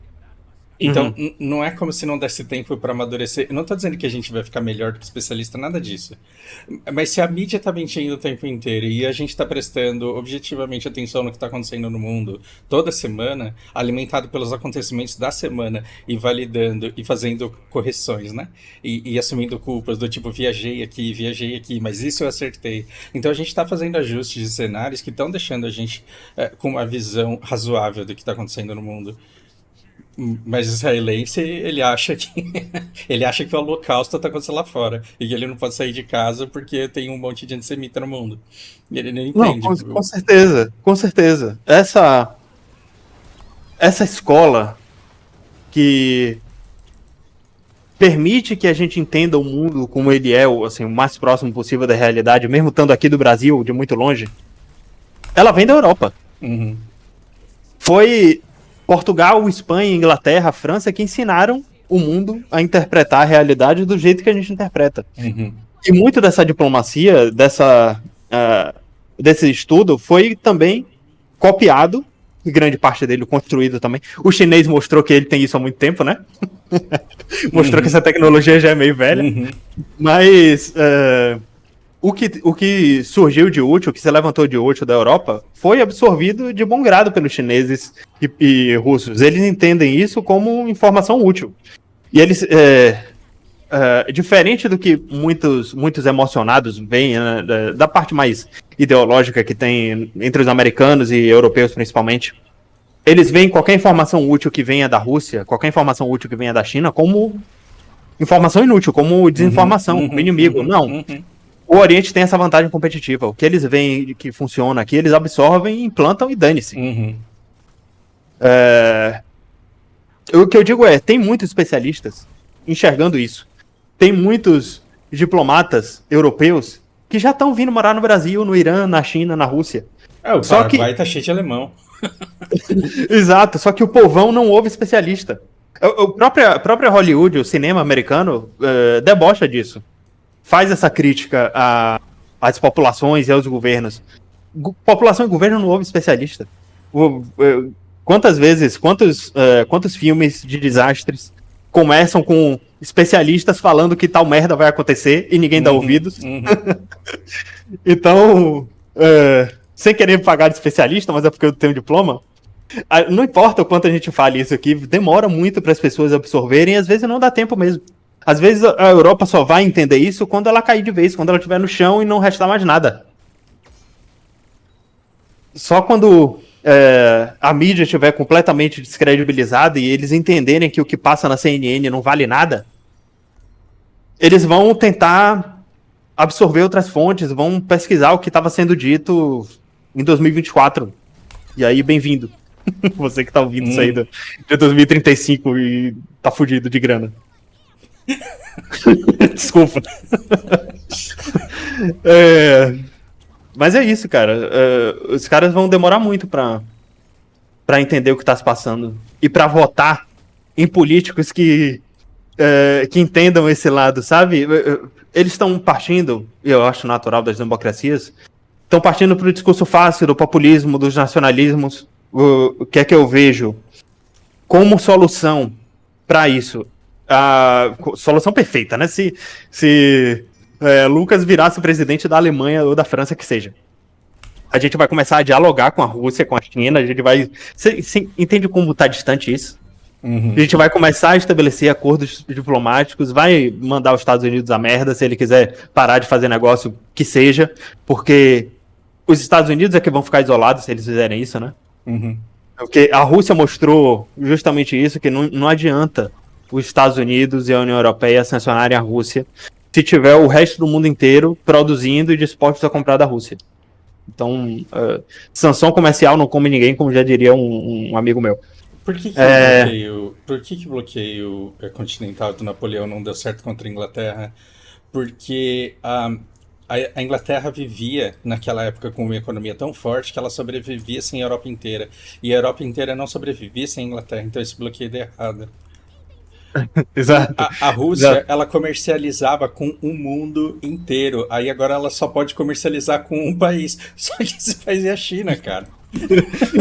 Então, não é como se não desse tempo para amadurecer. Eu não tô dizendo que a gente vai ficar melhor do que especialista, nada disso. Mas se a mídia tá mentindo o tempo inteiro e a gente tá prestando objetivamente atenção no que tá acontecendo no mundo toda semana, alimentado pelos acontecimentos da semana e validando e fazendo correções, né? E assumindo culpas do tipo, viajei aqui, mas isso eu acertei. Então a gente tá fazendo ajustes de cenários que estão deixando a gente com uma visão razoável do que tá acontecendo no mundo. Mas o israelense, ele acha que o holocausto está acontecendo lá fora e que ele não pode sair de casa porque tem um monte de antissemita no mundo. E ele não entende. Não, com certeza. Essa escola que permite que a gente entenda o mundo como ele é, assim, o mais próximo possível da realidade, mesmo estando aqui do Brasil, de muito longe, ela vem da Europa. Foi Portugal, Espanha, Inglaterra, França que ensinaram o mundo a interpretar a realidade do jeito que a gente interpreta. Uhum. E muito dessa diplomacia, desse estudo, foi também copiado, e grande parte dele construído também. O chinês mostrou que ele tem isso há muito tempo, né? Mostrou que essa tecnologia já é meio velha. Mas o que surgiu de útil, o que se levantou de útil da Europa, foi absorvido de bom grado pelos chineses e russos. Eles entendem isso como informação útil. E eles, diferente do que muitos emocionados veem, né, da parte mais ideológica que tem entre os americanos e europeus principalmente, eles veem qualquer informação útil que venha da Rússia, qualquer informação útil que venha da China, como informação inútil, como desinformação, como inimigo. Não. O Oriente tem essa vantagem competitiva. O que eles veem que funciona aqui, eles absorvem, implantam e dane-se. O que eu digo tem muitos especialistas enxergando isso. Tem muitos diplomatas europeus que já estão vindo morar no Brasil, no Irã, na China, na Rússia. O Paraguai tá cheio de alemão. Exato, só que o povão não ouve especialista. A própria Hollywood, o cinema americano, debocha disso. Faz essa crítica às populações e aos governos. População e governo não ouve especialista. Quantos filmes de desastres começam com especialistas falando que tal merda vai acontecer e ninguém dá ouvidos? Então, sem querer pagar de especialista, mas é porque eu tenho diploma, não importa o quanto a gente fale isso aqui, demora muito para as pessoas absorverem e às vezes não dá tempo mesmo. Às vezes a Europa só vai entender isso quando ela cair de vez, quando ela estiver no chão e não restar mais nada. Só quando a mídia estiver completamente descredibilizada e eles entenderem que o que passa na CNN não vale nada, eles vão tentar absorver outras fontes, vão pesquisar o que estava sendo dito em 2024. E aí, bem-vindo. Você que tá ouvindo isso aí de 2035 e tá fudido de grana. Desculpa. Mas é isso, cara. Os caras vão demorar muito pra entender o que tá se passando. E pra votar em políticos que entendam esse lado, sabe? Eles estão partindo, e eu acho natural das democracias, estão partindo pro discurso fácil, do populismo, dos nacionalismos. O que é que eu vejo como solução para isso? A solução perfeita, né? Se Lucas virasse presidente da Alemanha ou da França, que seja. A gente vai começar a dialogar com a Rússia, com a China, a gente vai... Você entende como tá distante isso? A gente vai começar a estabelecer acordos diplomáticos, vai mandar os Estados Unidos a merda, se ele quiser parar de fazer negócio, que seja, porque os Estados Unidos é que vão ficar isolados se eles fizerem isso, né? Porque a Rússia mostrou justamente isso, que não adianta os Estados Unidos e a União Europeia sancionarem a Rússia se tiver o resto do mundo inteiro produzindo e dispostos a comprar da Rússia. Então, sanção comercial não come ninguém, como já diria um amigo meu. Por que o bloqueio continental do Napoleão não deu certo contra a Inglaterra? Porque a Inglaterra vivia, naquela época, com uma economia tão forte que ela sobrevivia sem a Europa inteira. E a Europa inteira não sobrevivia sem a Inglaterra, então esse bloqueio deu errado. Exato. A Rússia, ela comercializava com o mundo inteiro. Aí agora ela só pode comercializar com um país. Só que esse país é a China, cara.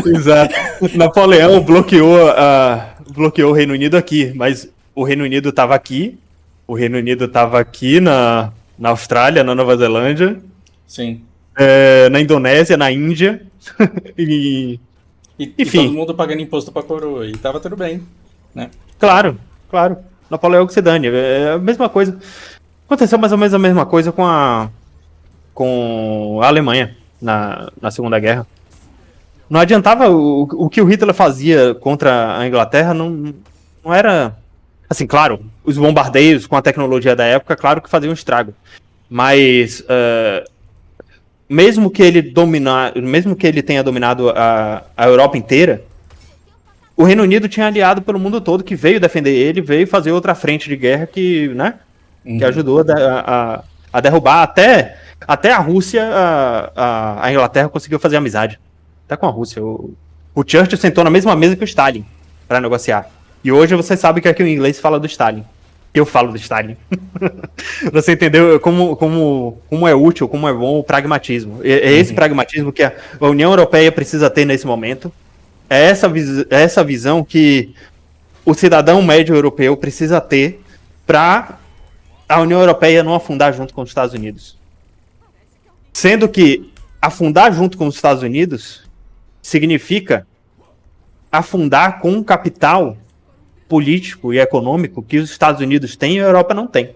Exato. Napoleão bloqueou o Reino Unido aqui, mas o Reino Unido estava aqui, na Austrália, na Nova Zelândia, sim, na Indonésia, na Índia, enfim. E todo mundo pagando imposto pra coroa, e tava tudo bem, né? Claro. Napoleão que se dane, é a mesma coisa. Aconteceu mais ou menos a mesma coisa com a Alemanha na Segunda Guerra. Não adiantava o que o Hitler fazia contra a Inglaterra, não era... Assim, claro, os bombardeios com a tecnologia da época, claro que faziam um estrago. Mas, mesmo que ele tenha dominado a Europa inteira, o Reino Unido tinha aliado pelo mundo todo que veio defender ele, veio fazer outra frente de guerra que ajudou a derrubar. Até a Rússia, a Inglaterra conseguiu fazer amizade. Até com a Rússia. O Churchill sentou na mesma mesa que o Stalin para negociar. E hoje você sabe que aqui o inglês fala do Stalin. Eu falo do Stalin. Você entendeu como é útil, como é bom o pragmatismo. É esse pragmatismo que a União Europeia precisa ter nesse momento. É essa visão que o cidadão médio europeu precisa ter para a União Europeia não afundar junto com os Estados Unidos. Sendo que afundar junto com os Estados Unidos significa afundar com um capital político e econômico que os Estados Unidos têm e a Europa não tem.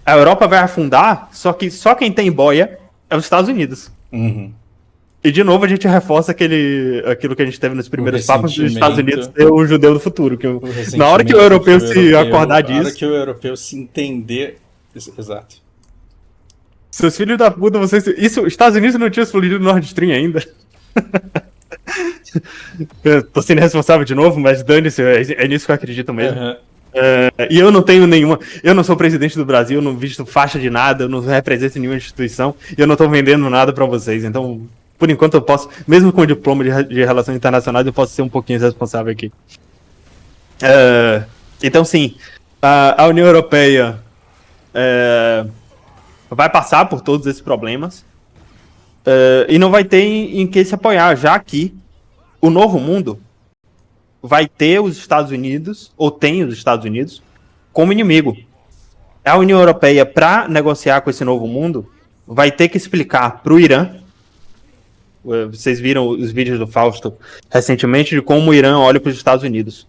A Europa vai afundar, só que só quem tem boia é os Estados Unidos. Uhum. E de novo a gente reforça aquilo que a gente teve nos primeiros papos dos Estados Unidos ser o judeu do futuro. Na hora que o europeu se acordar disso... Na hora que o europeu se entender... Exato. Seus filhos da puta, vocês... Isso, os Estados Unidos não tinham explodido no Nord Stream ainda. Eu tô sendo responsável de novo, mas dane-se, é nisso que eu acredito mesmo. Uhum. E eu não tenho nenhuma... Eu não sou presidente do Brasil, eu não visto faixa de nada, eu não represento nenhuma instituição, e eu não tô vendendo nada pra vocês, então... Por enquanto eu posso, mesmo com o diploma de Relações Internacionais, eu posso ser um pouquinho responsável aqui. Então, sim, a União Europeia vai passar por todos esses problemas e não vai ter em que se apoiar, já que o novo mundo vai ter os Estados Unidos, ou tem os Estados Unidos, como inimigo. A União Europeia, para negociar com esse novo mundo, vai ter que explicar para o Irã. Vocês viram os vídeos do Fausto recentemente de como o Irã olha para os Estados Unidos.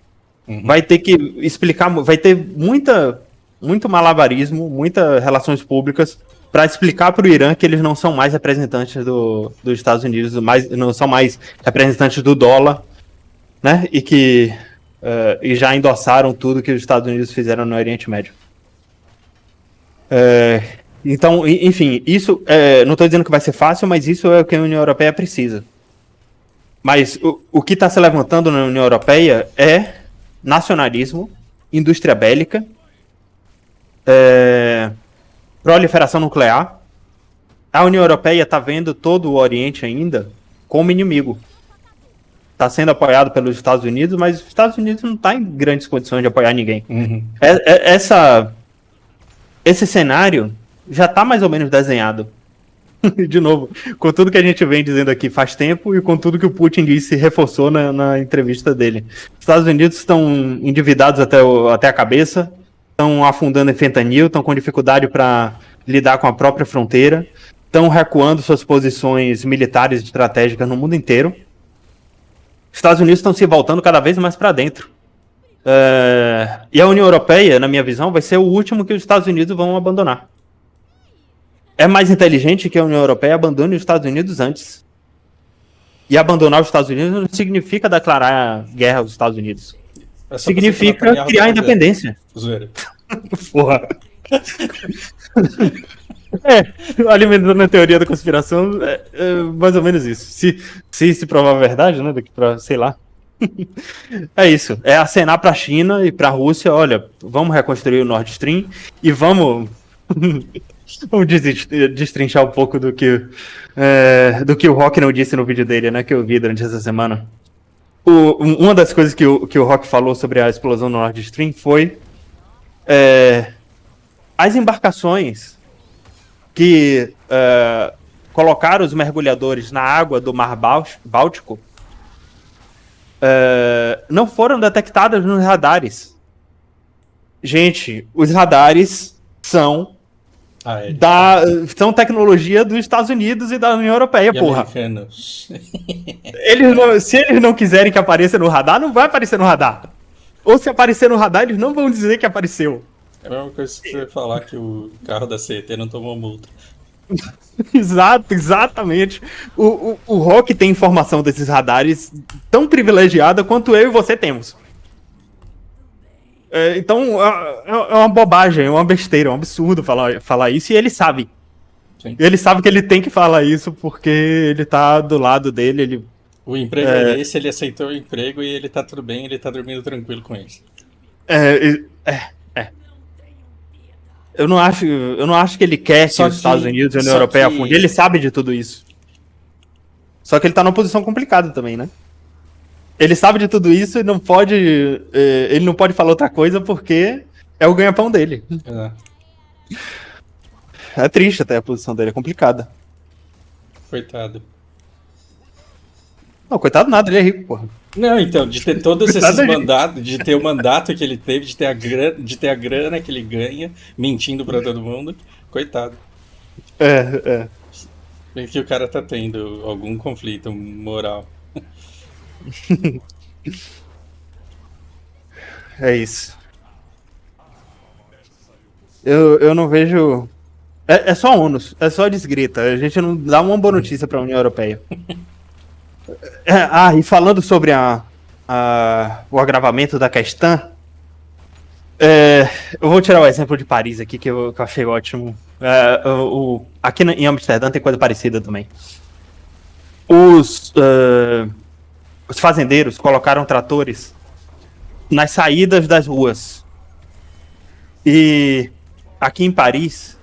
Uhum. Vai ter que explicar, vai ter muito malabarismo, muitas relações públicas para explicar para o Irã que eles não são mais representantes dos Estados Unidos, não são mais representantes do dólar, né? E que e já endossaram tudo que os Estados Unidos fizeram no Oriente Médio. Então, enfim, isso, não estou dizendo que vai ser fácil, mas isso é o que a União Europeia precisa. Mas o que está se levantando na União Europeia é nacionalismo, indústria bélica, proliferação nuclear. A União Europeia está vendo todo o Oriente ainda como inimigo. Está sendo apoiado pelos Estados Unidos, mas os Estados Unidos não está em grandes condições de apoiar ninguém. Uhum. Esse cenário já está mais ou menos desenhado. De novo, com tudo que a gente vem dizendo aqui faz tempo e com tudo que o Putin disse, reforçou na entrevista dele. Os Estados Unidos estão endividados até a cabeça, estão afundando em fentanil, estão com dificuldade para lidar com a própria fronteira, estão recuando suas posições militares e estratégicas no mundo inteiro. Os Estados Unidos estão se voltando cada vez mais para dentro. E a União Europeia, na minha visão, vai ser o último que os Estados Unidos vão abandonar. É mais inteligente que a União Europeia abandone os Estados Unidos antes. E abandonar os Estados Unidos não significa declarar guerra aos Estados Unidos. Significa criar independência. Porra. Alimentando a teoria da conspiração, mais ou menos isso. Se provar a verdade, né? Daqui pra, sei lá. É isso. É acenar pra China e pra Rússia, olha, vamos reconstruir o Nord Stream e vamos destrinchar um pouco do que o Rock não disse no vídeo dele, né? Que eu vi durante essa semana. Uma das coisas que o Rock falou sobre a explosão no Nord Stream foi as embarcações que colocaram os mergulhadores na água do Mar Báltico não foram detectadas nos radares. Gente, os radares são tecnologia dos Estados Unidos e da União Europeia, e porra. Se eles não quiserem que apareça no radar, não vai aparecer no radar. Ou se aparecer no radar, eles não vão dizer que apareceu. É a mesma coisa que você falar que o carro da CET não tomou multa. Exatamente. O Rock tem informação desses radares tão privilegiada quanto eu e você temos. Então é uma bobagem, é uma besteira, é um absurdo falar isso, e ele sabe. Sim. Ele sabe que ele tem que falar isso porque ele tá do lado dele. O emprego é esse, ele aceitou o emprego e ele tá tudo bem, ele tá dormindo tranquilo com isso. Eu não acho que ele quer que os Estados Unidos e a União Europeia afundem. Ele sabe de tudo isso. Só que ele tá numa posição complicada também, né? Ele sabe de tudo isso e não pode. Ele não pode falar outra coisa porque é o ganha-pão dele. É, É triste até a posição dele, é complicada. coitado. Não, coitado nada, ele é rico, porra. Não, então, de ter todos Coitado esses da gente. mandatos, de ter o mandato que ele teve, de ter a grana que ele ganha, mentindo pra todo mundo, coitado. É. Bem que o cara tá tendo algum conflito moral. É isso. Eu não vejo. É só ônus, é só desgrita. A gente não dá uma boa notícia pra União Europeia. E falando sobre o agravamento da questão, eu vou tirar o exemplo de Paris aqui, que eu achei ótimo. Aqui em Amsterdã tem coisa parecida também. Os fazendeiros colocaram tratores nas saídas das ruas. E aqui em Paris,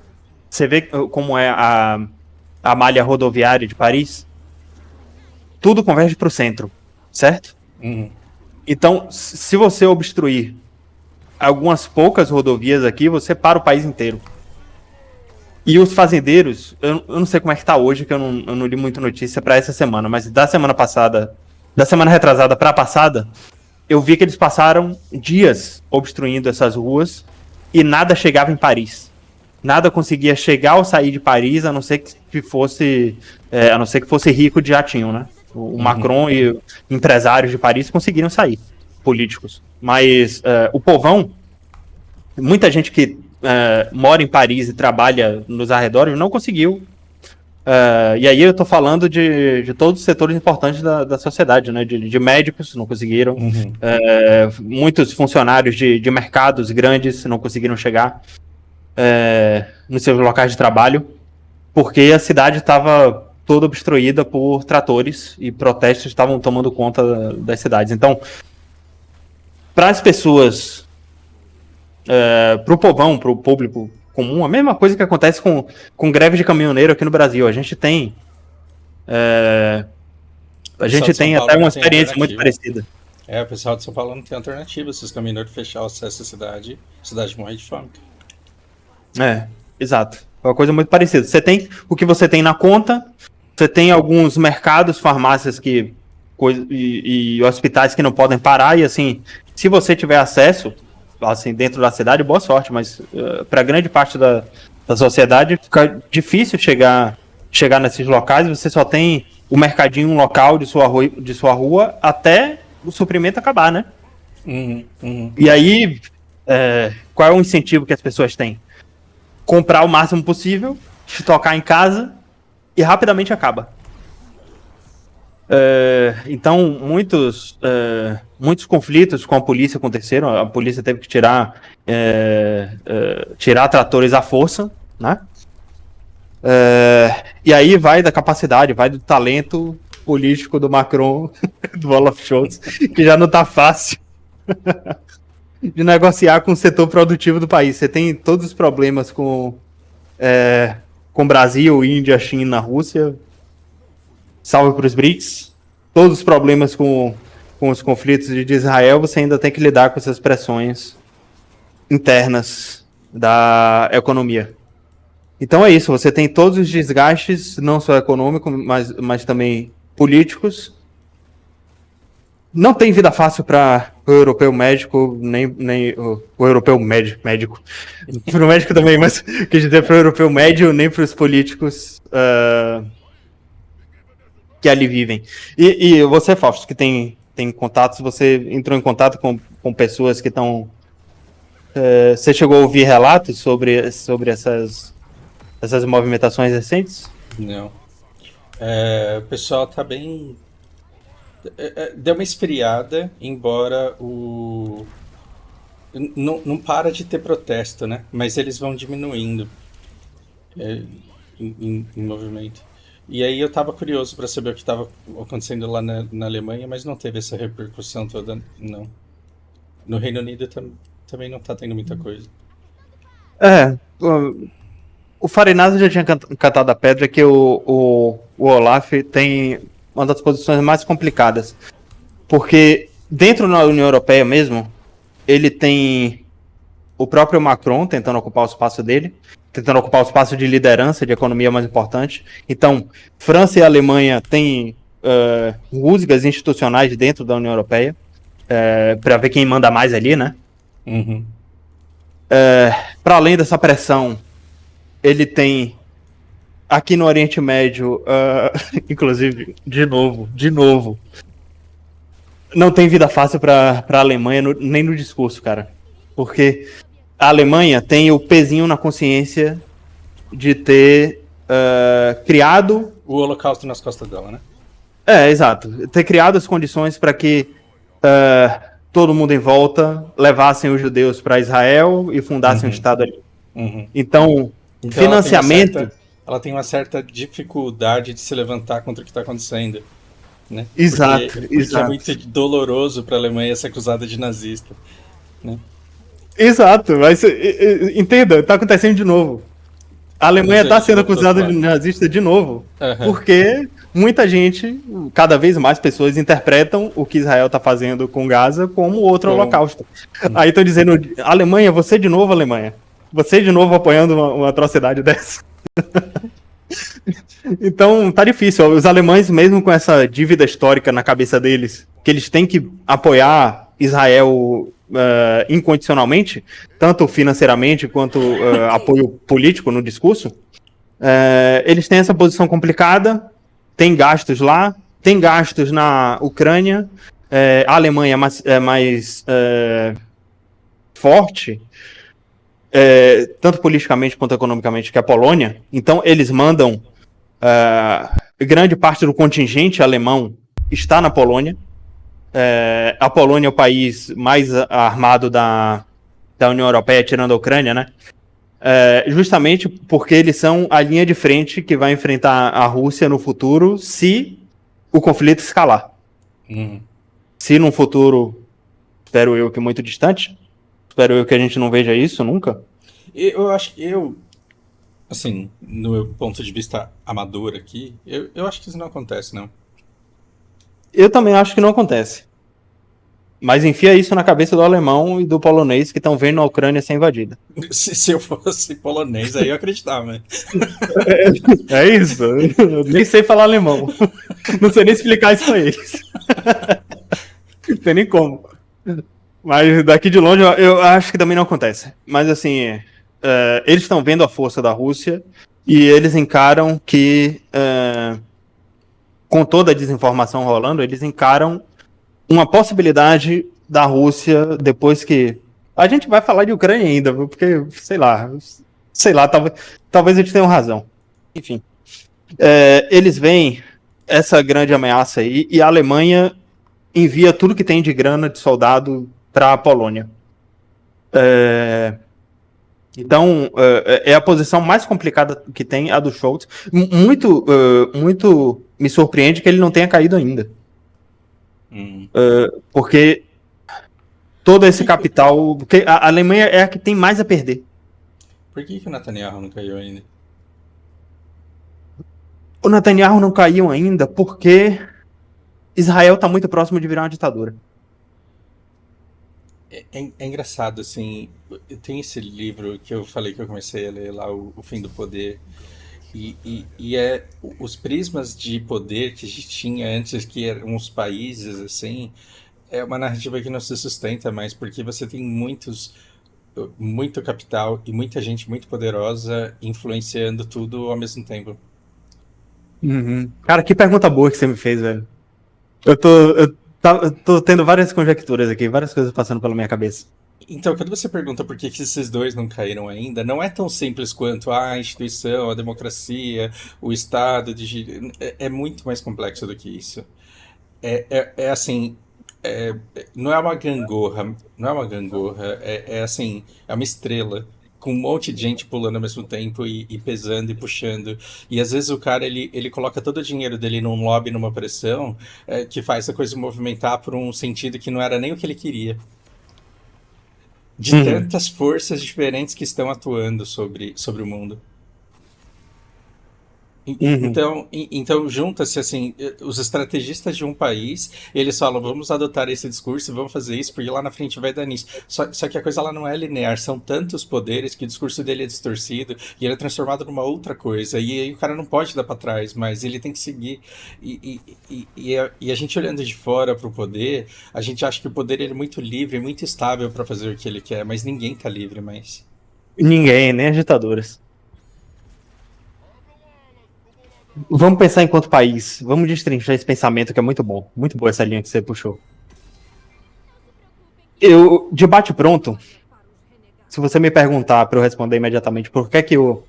você vê como é a malha rodoviária de Paris, tudo converge para o centro, certo? Uhum. Então, se você obstruir algumas poucas rodovias aqui, você para o país inteiro. E os fazendeiros, eu não sei como é que tá hoje, que eu não li muita notícia para essa semana, mas da semana passada, da semana retrasada para passada, eu vi que eles passaram dias obstruindo essas ruas e nada chegava em Paris. Nada conseguia chegar ou sair de Paris, a não ser que fosse, a não ser que fosse rico de jatinho, né? O Macron e empresários de Paris conseguiram sair, políticos. Mas o povão, muita gente que mora em Paris e trabalha nos arredores não conseguiu. E aí eu tô falando de todos os setores importantes da sociedade, né? De médicos não conseguiram, Uhum. muitos funcionários de mercados grandes não conseguiram chegar nos seus locais de trabalho, porque a cidade estava toda obstruída por tratores e protestos estavam tomando conta das cidades. Então, para as pessoas, para o povão, para o público comum, a mesma coisa que acontece com greve de caminhoneiro aqui no Brasil. A gente tem O pessoal de São Paulo até uma não tem experiência muito alternativa. parecida. O pessoal de São Paulo não tem alternativa. Se os caminhoneiros fechar o acesso à cidade, a cidade morre de fome. Exato. É uma coisa muito parecida. Você tem o que você tem na conta, você tem alguns mercados, farmácias e hospitais que não podem parar, e assim, se você tiver acesso, assim, dentro da cidade, boa sorte, mas para grande parte da sociedade fica difícil chegar nesses locais, você só tem o mercadinho local de sua rua até o suprimento acabar, né? Uhum, uhum. E aí, qual é o incentivo que as pessoas têm? Comprar o máximo possível, estocar em casa e rapidamente acaba. Então, muitos conflitos com a polícia aconteceram. A polícia teve que tirar tratores à força, né? E aí vai da capacidade, vai do talento político do Macron, do Olaf Scholz, que já não tá fácil de negociar com o setor produtivo do país. Você tem todos os problemas com Brasil, Índia, China, Rússia. Salve para os BRICS. Todos os problemas com os conflitos de Israel, você ainda tem que lidar com essas pressões internas da economia. Então é isso, você tem todos os desgastes, não só econômicos, mas também políticos. Não tem vida fácil para o europeu médico, nem o europeu médico. Para o médico também, mas quer dizer para o europeu médio, nem para os políticos que ali vivem. E você, Fausto, que tem contatos, você entrou em contato com pessoas que estão... você chegou a ouvir relatos sobre essas movimentações recentes? Não. O pessoal tá bem. Deu uma esfriada, embora o. Não para de ter protesto, né? Mas eles vão diminuindo em movimento. E aí eu tava curioso para saber o que estava acontecendo lá na Alemanha, mas não teve essa repercussão toda, não. No Reino Unido também não tá tendo muita coisa. O Farinazzo já tinha cantado a pedra que o Olaf tem uma das posições mais complicadas. Porque dentro da União Europeia mesmo, ele tem o próprio Macron tentando ocupar o espaço dele, tentando ocupar o espaço de liderança, de economia mais importante. Então, França e Alemanha têm rusgas institucionais dentro da União Europeia, para ver quem manda mais ali, né? Uhum. Para além dessa pressão, ele tem aqui no Oriente Médio, inclusive, de novo, não tem vida fácil para a Alemanha, nem no discurso, cara. Porque a Alemanha tem o pezinho na consciência de ter criado. O Holocausto nas costas dela, né? Exato. Ter criado as condições para que todo mundo em volta levassem os judeus para Israel e fundassem um Estado ali. Uhum. Então, Então financiamento. ela tem uma certa dificuldade de se levantar contra o que está acontecendo. Né? Exato, porque exato. É muito doloroso para a Alemanha ser acusada de nazista. Né? Exato, mas entenda, tá acontecendo de novo. A Alemanha está sendo acusada de nazista de novo, porque muita gente, cada vez mais pessoas interpretam o que Israel está fazendo com Gaza como outro holocausto. Aí estão dizendo, Alemanha, você de novo, Alemanha. Você de novo apoiando uma atrocidade dessa. Então tá difícil. Os alemães, mesmo com essa dívida histórica na cabeça deles, que eles têm que apoiar Israel incondicionalmente, tanto financeiramente quanto apoio político no discurso, eles têm essa posição complicada, tem gastos lá, tem gastos na Ucrânia, a Alemanha é mais forte, tanto politicamente quanto economicamente, que a Polônia. Então eles mandam grande parte do contingente alemão está na Polônia. A Polônia é o país mais armado da União Europeia, tirando a Ucrânia, né? Justamente porque eles são a linha de frente que vai enfrentar a Rússia no futuro, se o conflito escalar. Se num futuro, espero eu que muito distante, espero eu que a gente não veja isso nunca. Eu acho que assim, no meu ponto de vista amador aqui, eu acho que isso não acontece, não. Eu também acho que não acontece. Mas enfia isso na cabeça do alemão e do polonês que estão vendo a Ucrânia ser invadida. Se eu fosse polonês, aí eu acreditava. Né? É isso. Eu nem sei falar alemão. Não sei nem explicar isso pra eles. Não tem nem como. Mas daqui de longe eu acho que também não acontece. Mas assim, eles estão vendo a força da Rússia e eles encaram que, com toda a desinformação rolando, eles encaram uma possibilidade da Rússia, depois que... A gente vai falar de Ucrânia ainda, porque, sei lá, talvez eles tenham razão. Enfim. Eles veem essa grande ameaça aí e a Alemanha envia tudo que tem de grana de soldado para a Polônia. Então, é a posição mais complicada que tem, a do Scholz. Muito me surpreende que ele não tenha caído ainda. Porque todo esse capital... Porque a Alemanha é a que tem mais a perder. Por que o Netanyahu não caiu ainda? O Netanyahu não caiu ainda porque Israel está muito próximo de virar uma ditadura. É engraçado, assim, tem esse livro que eu falei que eu comecei a ler lá, O Fim do Poder, e é os prismas de poder que a gente tinha antes, que eram os países, assim, é uma narrativa que não se sustenta mais, porque você tem muito capital e muita gente muito poderosa influenciando tudo ao mesmo tempo. Uhum. Cara, que pergunta boa que você me fez, velho. Eu tô tendo várias conjecturas aqui, várias coisas passando pela minha cabeça. Então, quando você pergunta por que esses dois não caíram ainda, não é tão simples quanto a instituição, a democracia, o Estado. É muito mais complexo do que isso. Assim, não é uma gangorra, assim, é uma estrela com um monte de gente pulando ao mesmo tempo e pesando e puxando. E às vezes o cara, ele coloca todo o dinheiro dele num lobby, numa pressão, que faz a coisa movimentar por um sentido que não era nem o que ele queria. De tantas forças diferentes que estão atuando sobre o mundo. Uhum. Então junta-se assim, os estrategistas de um país, eles falam, vamos adotar esse discurso e vamos fazer isso, porque lá na frente vai dar nisso. Só que a coisa lá não é linear, são tantos poderes que o discurso dele é distorcido e ele é transformado numa outra coisa. E aí o cara não pode dar para trás, mas ele tem que seguir. E a gente olhando de fora para o poder, a gente acha que o poder ele é muito livre, muito estável para fazer o que ele quer, mas ninguém tá livre mais. Ninguém, nem as ditaduras. Vamos pensar enquanto país. Vamos destrinchar esse pensamento que é muito bom. Muito boa essa linha que você puxou. De bate pronto, se você me perguntar para eu responder imediatamente por que o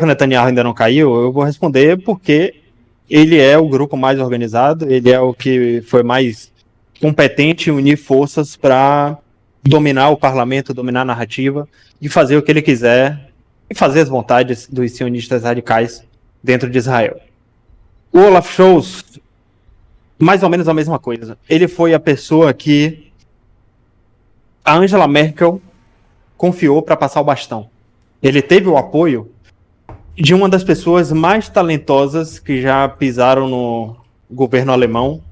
Netanyahu ainda não caiu, eu vou responder porque ele é o grupo mais organizado, ele é o que foi mais competente em unir forças para dominar o parlamento, dominar a narrativa e fazer o que ele quiser e fazer as vontades dos sionistas radicais dentro de Israel. O Olaf Scholz, mais ou menos a mesma coisa. Ele foi a pessoa que a Angela Merkel confiou para passar o bastão. Ele teve o apoio de uma das pessoas mais talentosas que já pisaram no governo alemão,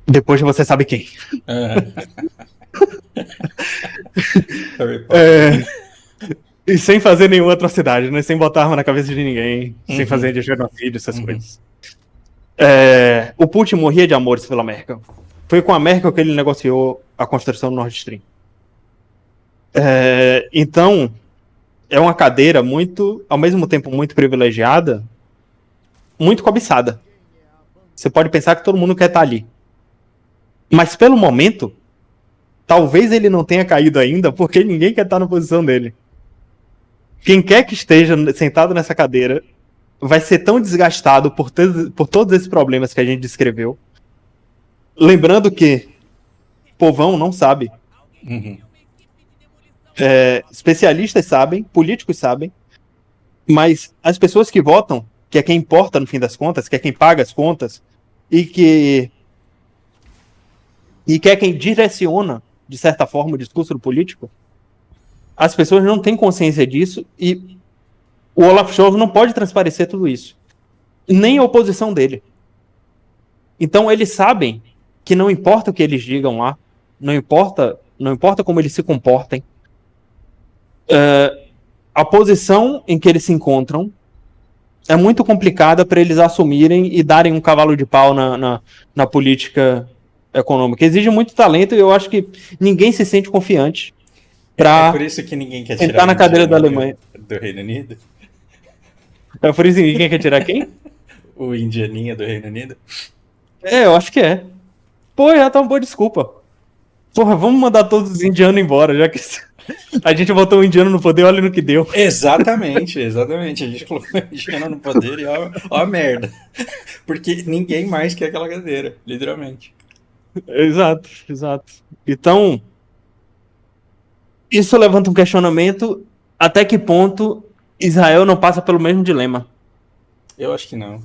depois de você sabe quem. E sem fazer nenhuma atrocidade, né? Sem botar arma na cabeça de ninguém, sem fazer de genocídio, essas coisas. O Putin morria de amores pela Merkel. Foi com a Merkel que ele negociou a construção do Nord Stream. Então, é uma cadeira muito, ao mesmo tempo muito privilegiada, muito cobiçada. Você pode pensar que todo mundo quer estar ali. Mas pelo momento, talvez ele não tenha caído ainda, porque ninguém quer estar na posição dele. Quem quer que esteja sentado nessa cadeira vai ser tão desgastado por todos esses problemas que a gente descreveu. Lembrando que o povão não sabe. Especialistas sabem, políticos sabem, mas as pessoas que votam, que é quem importa no fim das contas, que é quem paga as contas, e que é quem direciona, de certa forma, o discurso do político, as pessoas não têm consciência disso e o Olaf Scholz não pode transparecer tudo isso. Nem a oposição dele. Então eles sabem que não importa o que eles digam lá, não importa como eles se comportem, a posição em que eles se encontram é muito complicada para eles assumirem e darem um cavalo de pau na política econômica. Exige muito talento e eu acho que ninguém se sente confiante para É por isso que ninguém quer sentar na cadeira da Alemanha. Do Reino Unido? É por isso que ninguém quer tirar quem? O indianinha do Reino Unido? Eu acho que é. Pô, já tá uma boa desculpa. Porra, vamos mandar todos os indianos embora, já que a gente botou o indiano no poder, olha no que deu. Exatamente. A gente colocou o indiano no poder e ó a merda. Porque ninguém mais quer aquela cadeira, literalmente. Exato. Então, isso levanta um questionamento: até que ponto Israel não passa pelo mesmo dilema? Eu acho que não.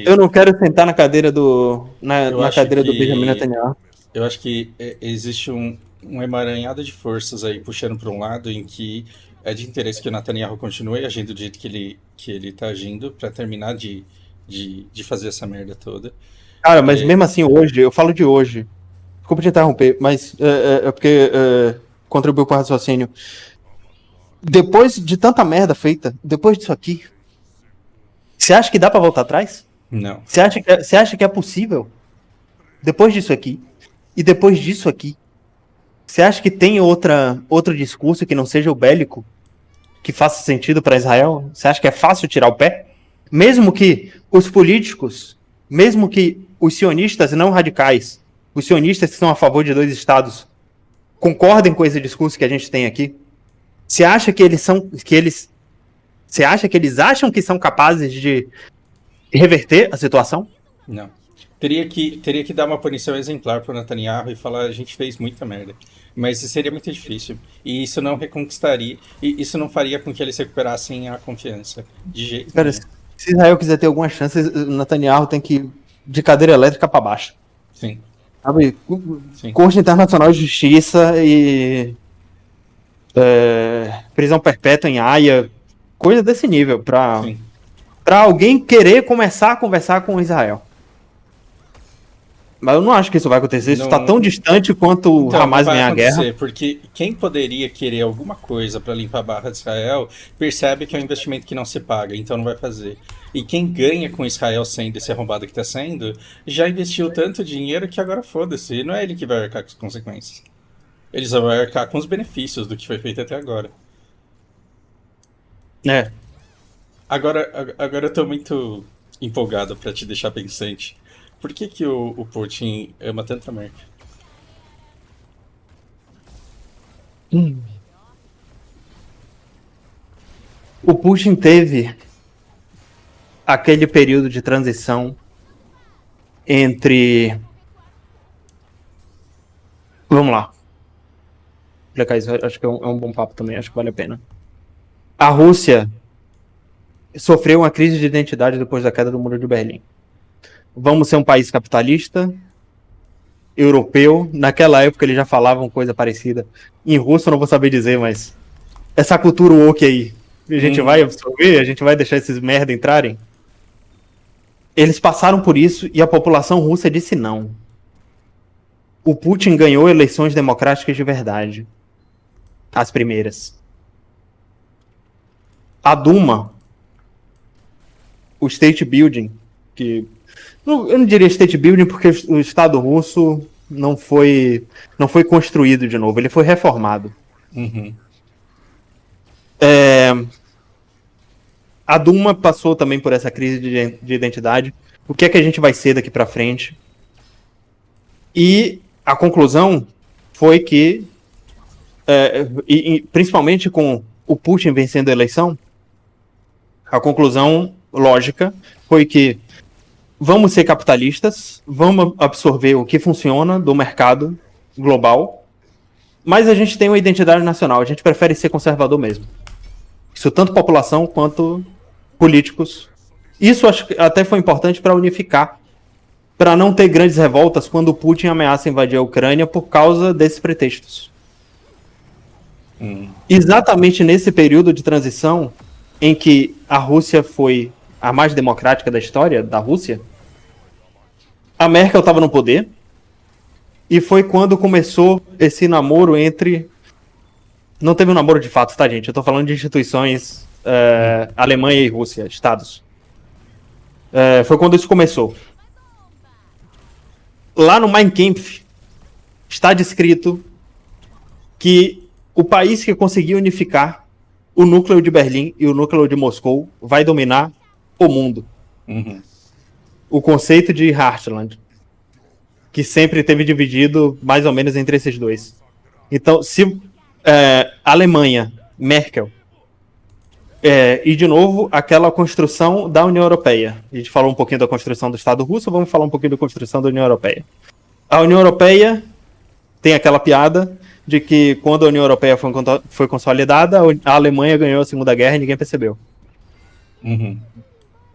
Eu não quero sentar na cadeira do Benjamin Netanyahu. Eu acho que existe um emaranhado de forças aí puxando para um lado em que é de interesse que o Netanyahu continue agindo do jeito que ele tá agindo para terminar de fazer essa merda toda. Cara, mas mesmo assim, hoje, eu falo de hoje. Desculpa te interromper, mas é porque contribuiu para o raciocínio. Depois de tanta merda feita, depois disso aqui, você acha que dá para voltar atrás? Não. Você acha que é possível? Depois disso aqui, e depois disso aqui, você acha que tem outro discurso que não seja o bélico, que faça sentido para Israel? Você acha que é fácil tirar o pé? Mesmo que os políticos, mesmo que os sionistas não radicais, os sionistas que são a favor de 2 estados, concordem com esse discurso que a gente tem aqui, você acha que eles acham que são capazes de reverter a situação? Não. Teria que dar uma punição exemplar pro Netanyahu e falar: a gente fez muita merda. Mas seria muito difícil. E isso não reconquistaria. E isso não faria com que eles recuperassem a confiança. De jeito nenhum. Se Israel quiser ter alguma chance, Netanyahu tem que ir de cadeira elétrica para baixo. Sim. Sabe? Sim. Corte Internacional de Justiça e prisão perpétua em Haia. Coisa desse nível. para alguém querer começar a conversar com Israel. Mas eu não acho que isso vai acontecer. Isso está Não, tão distante quanto o então, não Hamas vai ganhar a guerra. acontecer, porque quem poderia querer alguma coisa para limpar a barra de Israel percebe que é um investimento que não se paga, então não vai fazer. E quem ganha com Israel sendo esse arrombado que está sendo, já investiu tanto dinheiro que agora foda-se. E não é ele que vai arcar com as consequências. Eles vão arcar com os benefícios do que foi feito até agora. É. Agora eu tô muito empolgado para te deixar pensante. Por que, que o Putin ama tanto a Merkel? Hum. O Putin teve aquele período de transição entre. Vamos lá. Explicar isso, acho que é um bom papo também, acho que vale a pena. A Rússia sofreu uma crise de identidade depois da queda do Muro de Berlim. Vamos ser um país capitalista, europeu. Naquela época eles já falavam coisa parecida. Em russo eu não vou saber dizer, mas essa cultura woke aí, a gente vai absorver, a gente vai deixar esses merda entrarem. Eles passaram por isso e a população russa disse não. O Putin ganhou eleições democráticas de verdade. As primeiras. A Duma, o State Building, que eu não diria State Building porque o Estado russo não foi construído de novo, ele foi reformado. Uhum. A Duma passou também por essa crise de identidade. O que é que a gente vai ser daqui para frente? E a conclusão foi que, principalmente com o Putin vencendo a eleição, a conclusão lógica foi que vamos ser capitalistas, vamos absorver o que funciona do mercado global, mas a gente tem uma identidade nacional, a gente prefere ser conservador mesmo. Isso tanto população quanto políticos. Isso acho que até foi importante para unificar, para não ter grandes revoltas quando o Putin ameaça invadir a Ucrânia por causa desses pretextos. Exatamente nesse período de transição em que a Rússia foi a mais democrática da história da Rússia, a Merkel estava no poder e foi quando começou esse namoro entre... Não teve um namoro de fato, tá, gente? Eu tô falando de instituições Alemanha e Rússia, estados. Foi quando isso começou. Lá no Mein Kampf está descrito que o país que conseguir unificar o núcleo de Berlim e o núcleo de Moscou vai dominar o mundo. Uhum. O conceito de Heartland, que sempre teve dividido mais ou menos entre esses dois. Então, se Alemanha, Merkel, e de novo, aquela construção da União Europeia. A gente falou um pouquinho da construção do Estado russo, vamos falar um pouquinho da construção da União Europeia. A União Europeia tem aquela piada de que quando a União Europeia foi consolidada, a Alemanha ganhou a Segunda Guerra e ninguém percebeu. Uhum.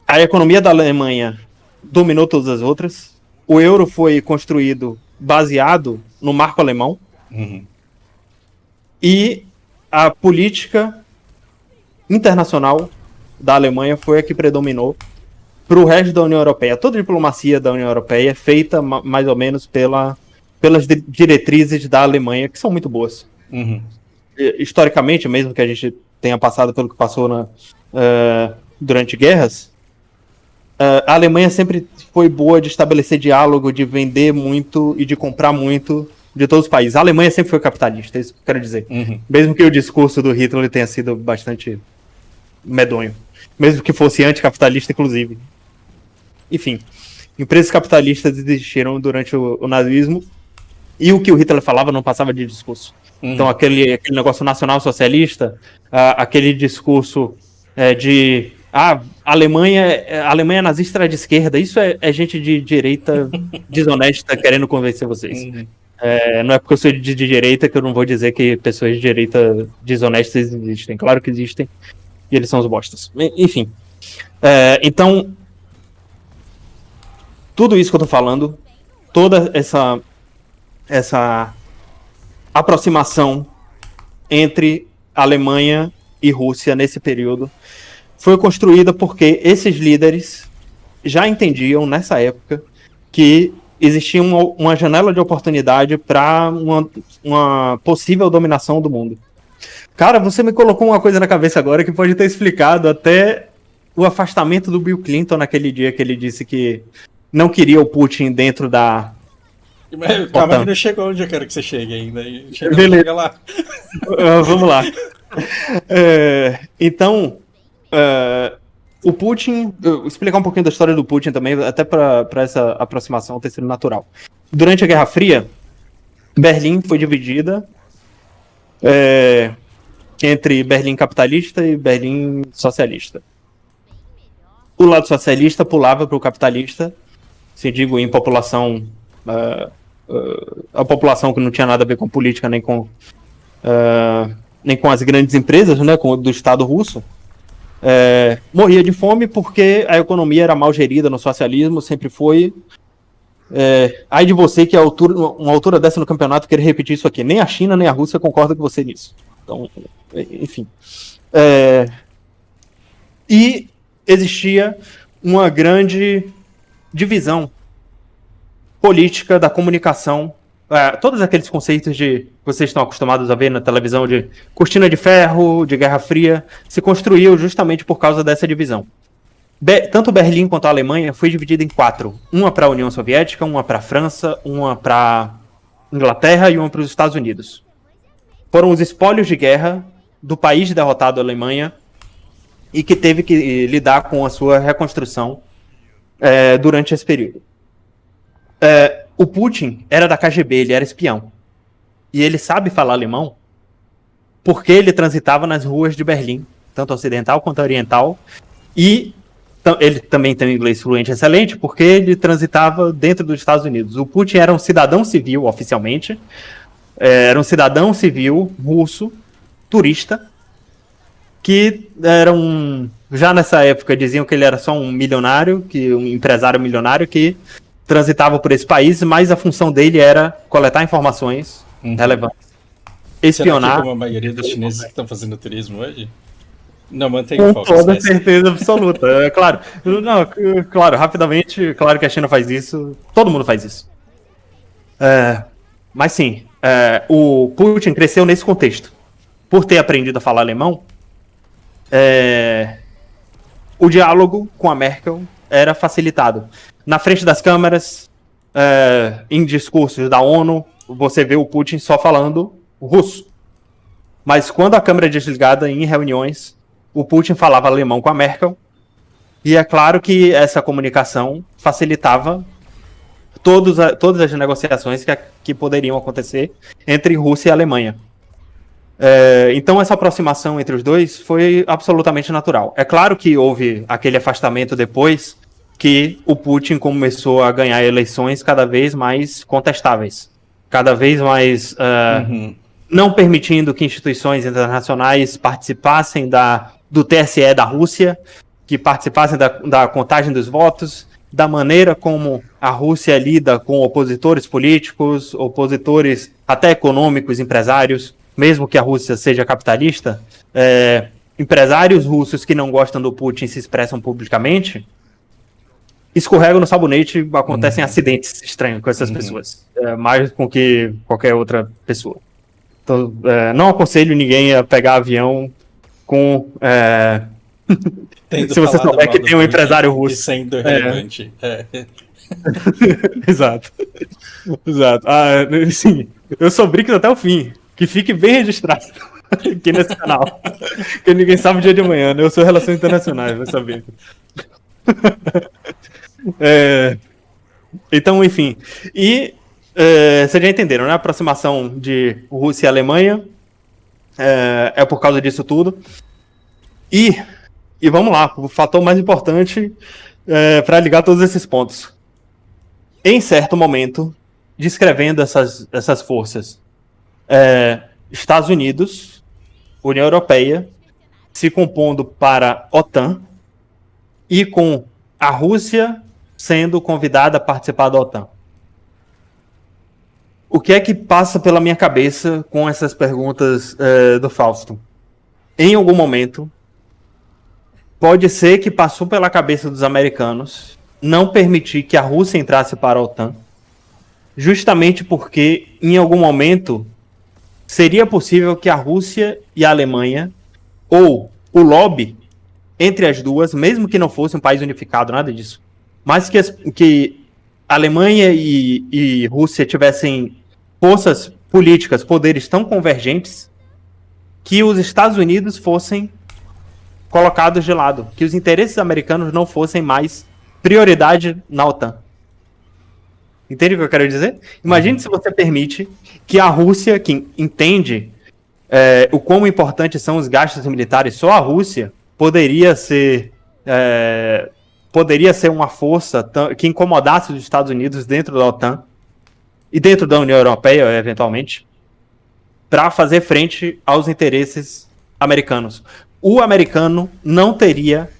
A economia da Alemanha dominou todas as outras. O euro foi construído baseado no marco alemão. Uhum. E a política internacional da Alemanha foi a que predominou para o resto da União Europeia. Toda a diplomacia da União Europeia é feita mais ou menos pelas diretrizes da Alemanha, que são muito boas. Uhum. Historicamente, mesmo que a gente tenha passado pelo que passou durante guerras, a Alemanha sempre foi boa de estabelecer diálogo, de vender muito e de comprar muito de todos os países. A Alemanha sempre foi capitalista, é isso que eu quero dizer. Uhum. Mesmo que o discurso do Hitler tenha sido bastante medonho. Mesmo que fosse anticapitalista, inclusive. Enfim, empresas capitalistas existiram durante o nazismo e o que o Hitler falava não passava de discurso. Uhum. Então aquele negócio nacional-socialista, aquele discurso de a Alemanha nazista era de esquerda, isso é gente de direita desonesta querendo convencer vocês. Uhum. Não é porque eu sou de direita que eu não vou dizer que pessoas de direita desonestas existem. Claro que existem. E eles são os bostas. Enfim. Então, tudo isso que eu tô falando, toda essa aproximação entre Alemanha e Rússia nesse período foi construída porque esses líderes já entendiam, nessa época, que existia uma janela de oportunidade para uma possível dominação do mundo. Cara, você me colocou uma coisa na cabeça agora que pode ter explicado até o afastamento do Bill Clinton naquele dia que ele disse que não queria o Putin dentro da... Mas, calma que não chegou onde eu quero que você chegue ainda. Beleza. Chega lá. Vamos lá. Então, o Putin... Vou explicar um pouquinho da história do Putin também, até para essa aproximação ter sido natural. Durante a Guerra Fria, Berlim foi dividida entre Berlim capitalista e Berlim socialista. O lado socialista pulava para o capitalista, se digo em população... a população que não tinha nada a ver com política nem com as grandes empresas, né, do Estado russo, morria de fome porque a economia era mal gerida no socialismo, sempre foi. Ai de você que uma altura dessa no campeonato querer repetir isso aqui. Nem a China nem a Rússia concordam com você nisso. Então, enfim. E existia uma grande divisão política da comunicação, todos aqueles conceitos que vocês estão acostumados a ver na televisão de cortina de ferro, de Guerra Fria, se construiu justamente por causa dessa divisão. Tanto Berlim quanto a Alemanha foi dividida em 4. Uma para a União Soviética, uma para a França, uma para a Inglaterra e uma para os Estados Unidos. Foram os espólios de guerra do país derrotado, a Alemanha, e que teve que lidar com a sua reconstrução durante esse período. O Putin era da KGB, ele era espião. E ele sabe falar alemão porque ele transitava nas ruas de Berlim, tanto ocidental quanto oriental. E ele também tem um inglês fluente excelente porque ele transitava dentro dos Estados Unidos. O Putin era um cidadão civil, oficialmente. Era um cidadão civil russo, turista, que era já nessa época diziam que ele era só um milionário, um empresário milionário que transitava por esse país, mas a função dele era coletar informações relevantes, espionar. Será que como a maioria dos chineses que estão fazendo turismo hoje? Não, mantém o foco. Com toda certeza absoluta. Claro, claro, rapidamente, claro que a China faz isso, todo mundo faz isso. Mas sim, o Putin cresceu nesse contexto. Por ter aprendido a falar alemão, o diálogo com a Merkel era facilitado. Na frente das câmeras, em discursos da ONU, você vê o Putin só falando russo. Mas quando a câmera é desligada em reuniões, o Putin falava alemão com a Merkel. E é claro que essa comunicação facilitava todas as negociações que poderiam acontecer entre Rússia e Alemanha. Então essa aproximação entre os dois foi absolutamente natural. É claro que houve aquele afastamento depois que o Putin começou a ganhar eleições cada vez mais contestáveis, cada vez mais não permitindo que instituições internacionais participassem do TSE da Rússia, que participassem da contagem dos votos, da maneira como a Rússia lida com opositores políticos, opositores até econômicos, empresários, mesmo que a Rússia seja capitalista, empresários russos que não gostam do Putin se expressam publicamente, escorregam no sabonete, acontecem acidentes estranhos com essas pessoas, mais com que qualquer outra pessoa. Então, não aconselho ninguém a pegar avião com... se você souber que tem um empresário russo. Sendo relevante. Exato. Sim, eu sou Brix até o fim. Que fique bem registrado aqui nesse canal. Porque ninguém sabe o dia de amanhã, né? Eu sou Relações Internacionais, vai saber. Então, enfim. E vocês já entenderam, né? A aproximação de Rússia e Alemanha é por causa disso tudo. E vamos lá, o fator mais importante para ligar todos esses pontos. Em certo momento, descrevendo essas forças, Estados Unidos, União Europeia, se compondo para OTAN, e com a Rússia sendo convidada a participar da OTAN. O que é que passa pela minha cabeça com essas perguntas do Fausto? Em algum momento, pode ser que passou pela cabeça dos americanos não permitir que a Rússia entrasse para a OTAN, justamente porque em algum momento seria possível que a Rússia e a Alemanha, ou o lobby entre as duas, mesmo que não fosse um país unificado, nada disso, mas que Alemanha e Rússia tivessem forças políticas, poderes tão convergentes, que os Estados Unidos fossem colocados de lado, que os interesses americanos não fossem mais prioridade na OTAN. Entende o que eu quero dizer? Imagine Uhum. se você permite que a Rússia, que entende o quão importantes são os gastos militares, só a Rússia é, poderia ser uma força que incomodasse os Estados Unidos dentro da OTAN e dentro da União Europeia, eventualmente, para fazer frente aos interesses americanos. O americano não teria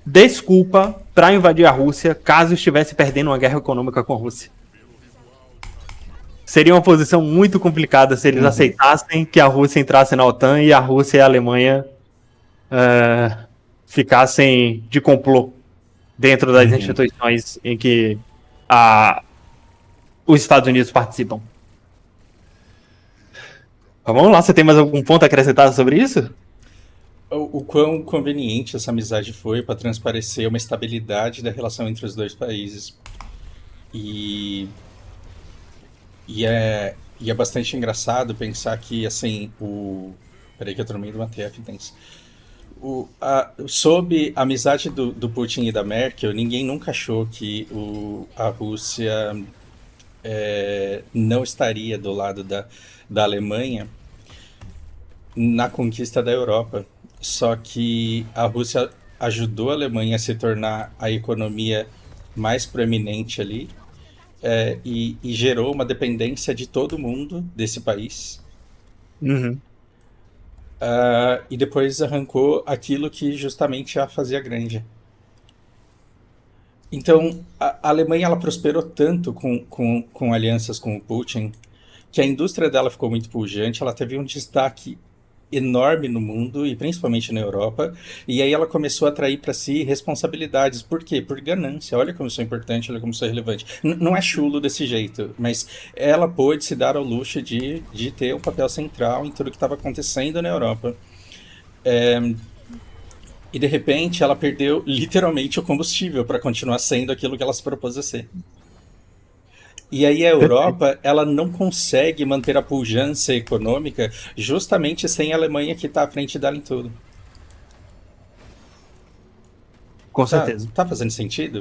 desculpa para invadir a Rússia caso estivesse perdendo uma guerra econômica com a Rússia. Seria uma posição muito complicada se eles Uhum. aceitassem que a Rússia entrasse na OTAN e a Rússia e a Alemanha ficassem de complô dentro das Uhum. instituições em que a, os Estados Unidos participam. Mas vamos lá, você tem mais algum ponto a acrescentar sobre isso? O quão conveniente essa amizade foi para transparecer uma estabilidade da relação entre os dois países. E, e é bastante engraçado pensar que, assim, o. Peraí, que eu tô no meio de uma TF tensa. Sob a amizade do Putin e da Merkel, ninguém nunca achou que a Rússia não estaria do lado da Alemanha na conquista da Europa. Só que a Rússia ajudou a Alemanha a se tornar a economia mais proeminente ali, e gerou uma dependência de todo mundo desse país. Uhum. E depois arrancou aquilo que justamente a fazia grande. Então, a Alemanha ela prosperou tanto com alianças com o Putin que a indústria dela ficou muito pujante, ela teve um destaque enorme no mundo e principalmente na Europa, e aí ela começou a atrair para si responsabilidades. Por quê? Por ganância. Olha como isso é importante, olha como isso é relevante. Não é chulo desse jeito, mas ela pôde se dar ao luxo de ter um papel central em tudo que estava acontecendo na Europa. E de repente ela perdeu literalmente o combustível para continuar sendo aquilo que ela se propôs a ser. E aí a Perfeito. Europa, ela não consegue manter a pujança econômica justamente sem a Alemanha que está à frente dela em tudo. Com Tá, certeza. tá fazendo sentido?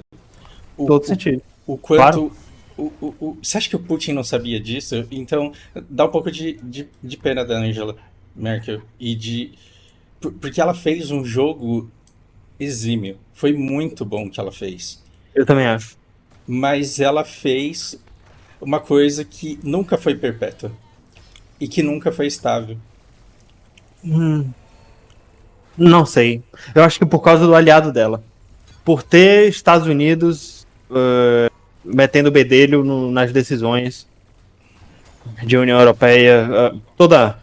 O, Todo o, sentido. o Claro. quanto. Você acha que o Putin não sabia disso? Então, dá um pouco de pena da Angela Merkel. Porque ela fez um jogo exímio. Foi muito bom o que ela fez. Eu também acho. Mas ela fez uma coisa que nunca foi perpétua e que nunca foi estável. Hum, não sei. Eu acho que por causa do aliado dela. Por ter Estados Unidos metendo bedelho nas decisões de União Europeia, toda.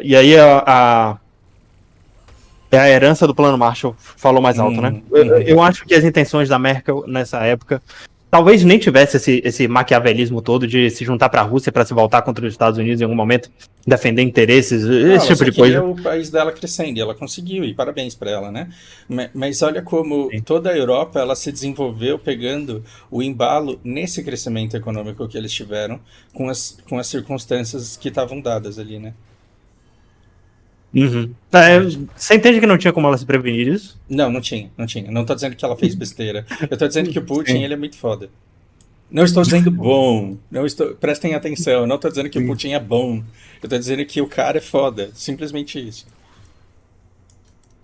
E aí é a herança do Plano Marshall falou mais alto, né? Uhum. Eu acho que as intenções da Merkel nessa época talvez nem tivesse esse maquiavelismo todo de se juntar para a Rússia para se voltar contra os Estados Unidos em algum momento, defender interesses, Não, esse ela tipo só de queria coisa. o país dela crescendo e ela conseguiu, e parabéns para ela, né? Mas olha como Sim. toda a Europa ela se desenvolveu pegando o embalo nesse crescimento econômico que eles tiveram com as circunstâncias que estavam dadas ali, né? Uhum. Gente, Você entende que não tinha como ela se prevenir disso? não, não tinha, não tinha. Não tô dizendo que ela fez besteira. Eu tô dizendo que o Putin, Sim, ele é muito foda. Não estou dizendo bom. Não estou, prestem atenção. Eu não estou dizendo que o sim. Putin é bom. Eu estou dizendo que o cara é foda. Simplesmente isso.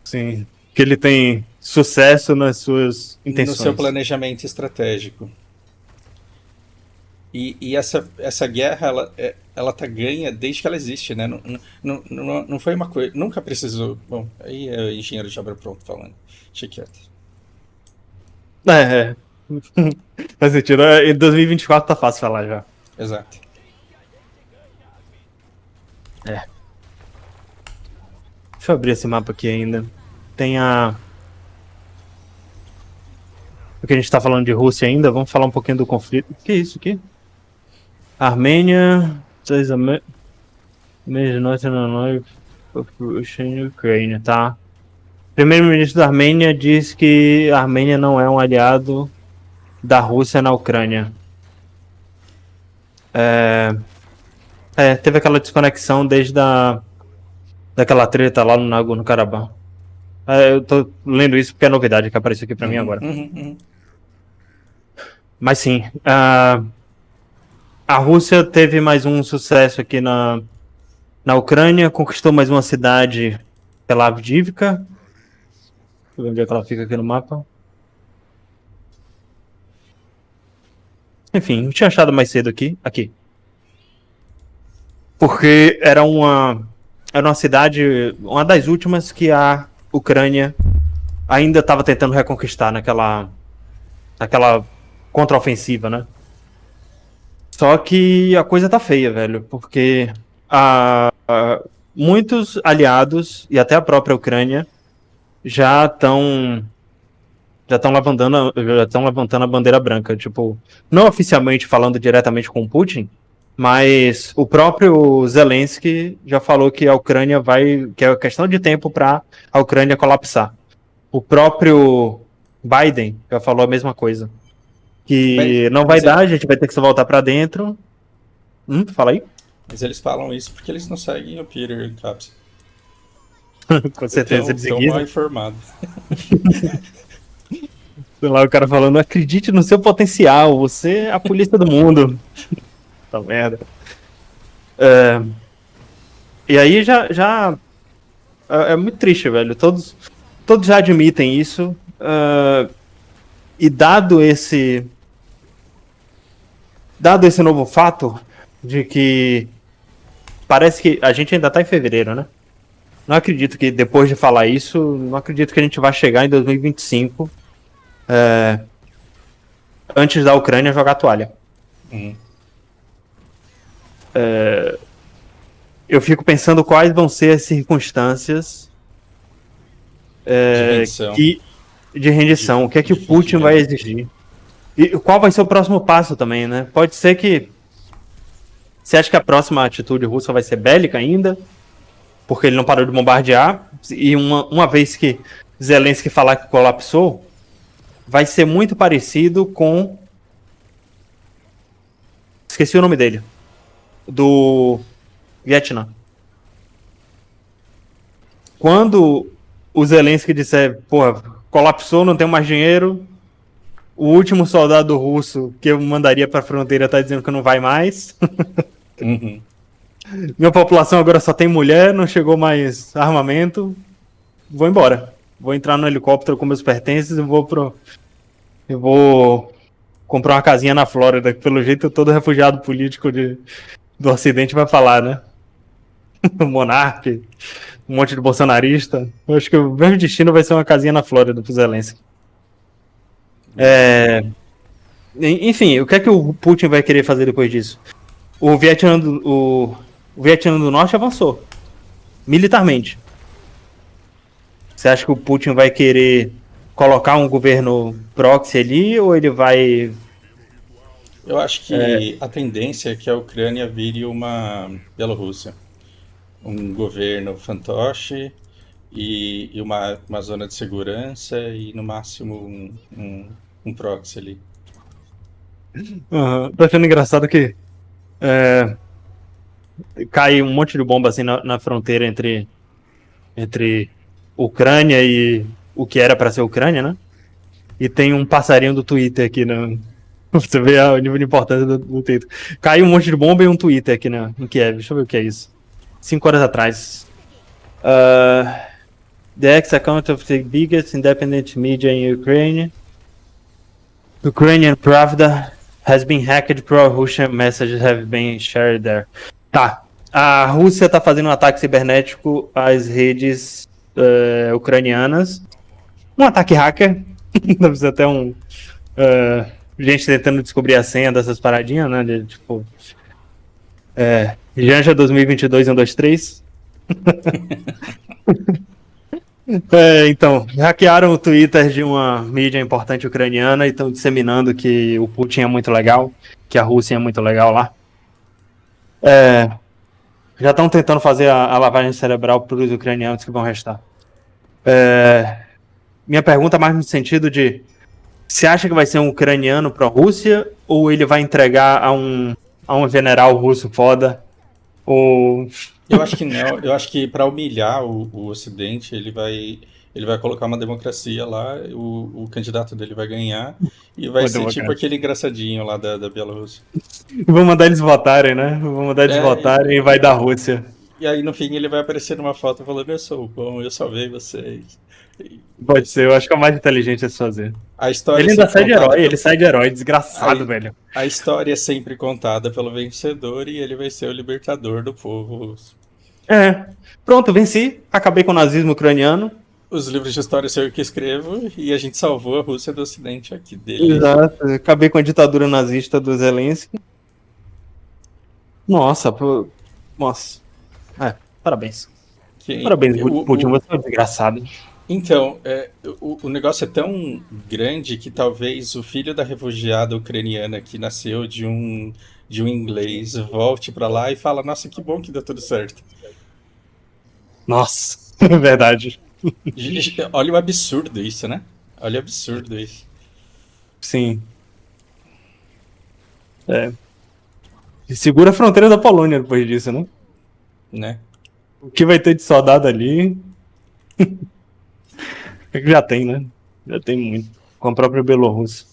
Sim. Que ele tem sucesso nas suas No seu intenções. planejamento estratégico. E essa guerra, ela tá ganha desde que ela existe, né? Não foi uma coisa. Nunca precisou. Bom, aí é o engenheiro de obra pronto falando. Deixa quieto. É. Faz sentido. Em 2024 tá fácil falar já. Exato. É. Deixa eu abrir esse mapa aqui ainda. Tem a. porque a gente tá falando de Rússia ainda, vamos falar um pouquinho do conflito. O que é isso aqui? Armênia, Rússia e Ucrânia, tá? Primeiro-ministro da Armênia diz que a Armênia não é um aliado da Rússia na Ucrânia. Teve aquela desconexão desde daquela treta lá no Nagorno-Karabakh. Eu tô lendo isso porque é novidade que apareceu aqui pra mim agora. Mas sim, a Rússia teve mais um sucesso aqui na Ucrânia, conquistou mais uma cidade, Tel Avdivka. Deixa eu ver onde é que ela fica aqui no mapa. Enfim, não tinha achado mais cedo aqui. Porque era uma cidade, uma das últimas que a Ucrânia ainda estava tentando reconquistar naquela contraofensiva, né? Só que a coisa tá feia, velho, porque muitos aliados e até a própria Ucrânia já estão levantando a bandeira branca, tipo, não oficialmente falando diretamente com o Putin, mas o próprio Zelensky já falou que a Ucrânia que é questão de tempo para a Ucrânia colapsar. O próprio Biden já falou a mesma coisa, que não vai dar, a gente vai ter que se voltar para dentro. Fala aí. Mas eles falam isso porque eles não seguem o Peter Capps. Com certeza eles estão mal informados. Sei lá, o cara falando, acredite no seu potencial, você é a polícia do mundo. Tá merda. E aí já é muito triste, velho. Todos já admitem isso. E dado esse novo fato de que parece que a gente ainda tá em fevereiro, né? Não acredito que depois de falar isso, não acredito que a gente vai chegar em 2025 antes da Ucrânia jogar a toalha. Eu fico pensando quais vão ser as circunstâncias de rendição. O que é que o Putin vai exigir? E qual vai ser o próximo passo também, né? Pode ser que... Você acha que a próxima atitude russa vai ser bélica ainda? Porque ele não parou de bombardear. E uma vez que Zelensky falar que colapsou, vai ser muito parecido com... Esqueci o nome dele. Do Vietnã. Quando o Zelensky disser, porra, colapsou, não tenho mais dinheiro, o último soldado russo que eu mandaria pra fronteira tá dizendo que não vai mais. Minha população agora só tem mulher, não chegou mais armamento. Vou embora. Vou entrar no helicóptero com meus pertences e vou comprar uma casinha na Flórida, que pelo jeito todo refugiado político do Ocidente vai falar, né? Monarque, um monte de bolsonarista. Eu acho que o mesmo destino vai ser uma casinha na Flórida pro Zelensky. Enfim, o que é que o Putin vai querer fazer depois disso? O Vietnã do Norte avançou militarmente. Você acha que o Putin vai querer colocar um governo proxy ali ou ele vai... Eu acho que a tendência é que a Ucrânia vire uma Bielorrússia. Um governo fantoche e uma zona de segurança e no máximo um proxy ali. Tô achando engraçado que cai um monte de bomba assim na fronteira entre Ucrânia e o que era para ser Ucrânia, né? E tem um passarinho do Twitter aqui você vê o nível de importância do Twitter. Caiu um monte de bomba e um Twitter aqui em Kiev. Deixa eu ver o que é isso. 5 horas atrás. The ex-account of the biggest independent media in Ukraine. Ukrainian Pravda has been hacked. Pro-Russian messages have been shared there. Tá. A Rússia tá fazendo um ataque cibernético às redes ucranianas. Um ataque hacker. Deve ser até gente tentando descobrir a senha dessas paradinhas, né? De, tipo... Janja 2022 123. Então, hackearam o Twitter de uma mídia importante ucraniana e estão disseminando que o Putin é muito legal, que a Rússia é muito legal lá. Já estão tentando fazer a lavagem cerebral para os ucranianos que vão restar. Minha pergunta é mais no sentido de: você acha que vai ser um ucraniano pró-Rússia ou ele vai entregar a um general russo foda? Ou... Eu acho que não. Eu acho que para humilhar o Ocidente, ele vai colocar uma democracia lá, o candidato dele vai ganhar e vai Pô, ser tipo democrata. aquele engraçadinho lá da Bielorrússia. Vou mandar eles votarem, né? Vou mandar eles É, votarem e vai dar Rússia. e aí no fim ele vai aparecer numa foto falando: Eu sou bom, eu salvei vocês. Pode ser, eu acho que é o mais inteligente a se fazer. A história é Ele ainda sempre sai de contada herói, ele pelo. sai de herói, A, desgraçado, velho. a história é sempre contada pelo vencedor e ele vai ser o libertador do povo russo. É. Pronto, venci. Acabei com o nazismo ucraniano. Os livros de história sou eu que escrevo e a gente salvou a Rússia do Ocidente. Que delícia. Exato. Acabei com a ditadura nazista do Zelensky. Nossa, pô. Nossa. Parabéns. Que, Parabéns, Putin, o, você é um desgraçado. Então, o negócio é tão grande que talvez o filho da refugiada ucraniana que nasceu de um inglês volte pra lá e fala: Nossa, que bom que deu tudo certo. Nossa, verdade. Olha o absurdo isso, né? Olha o absurdo isso, Sim. É. E segura a fronteira da Polônia depois disso, né? né? O que vai ter de soldado ali? Já tem, né? Já tem muito. Com a própria Bielorrússia.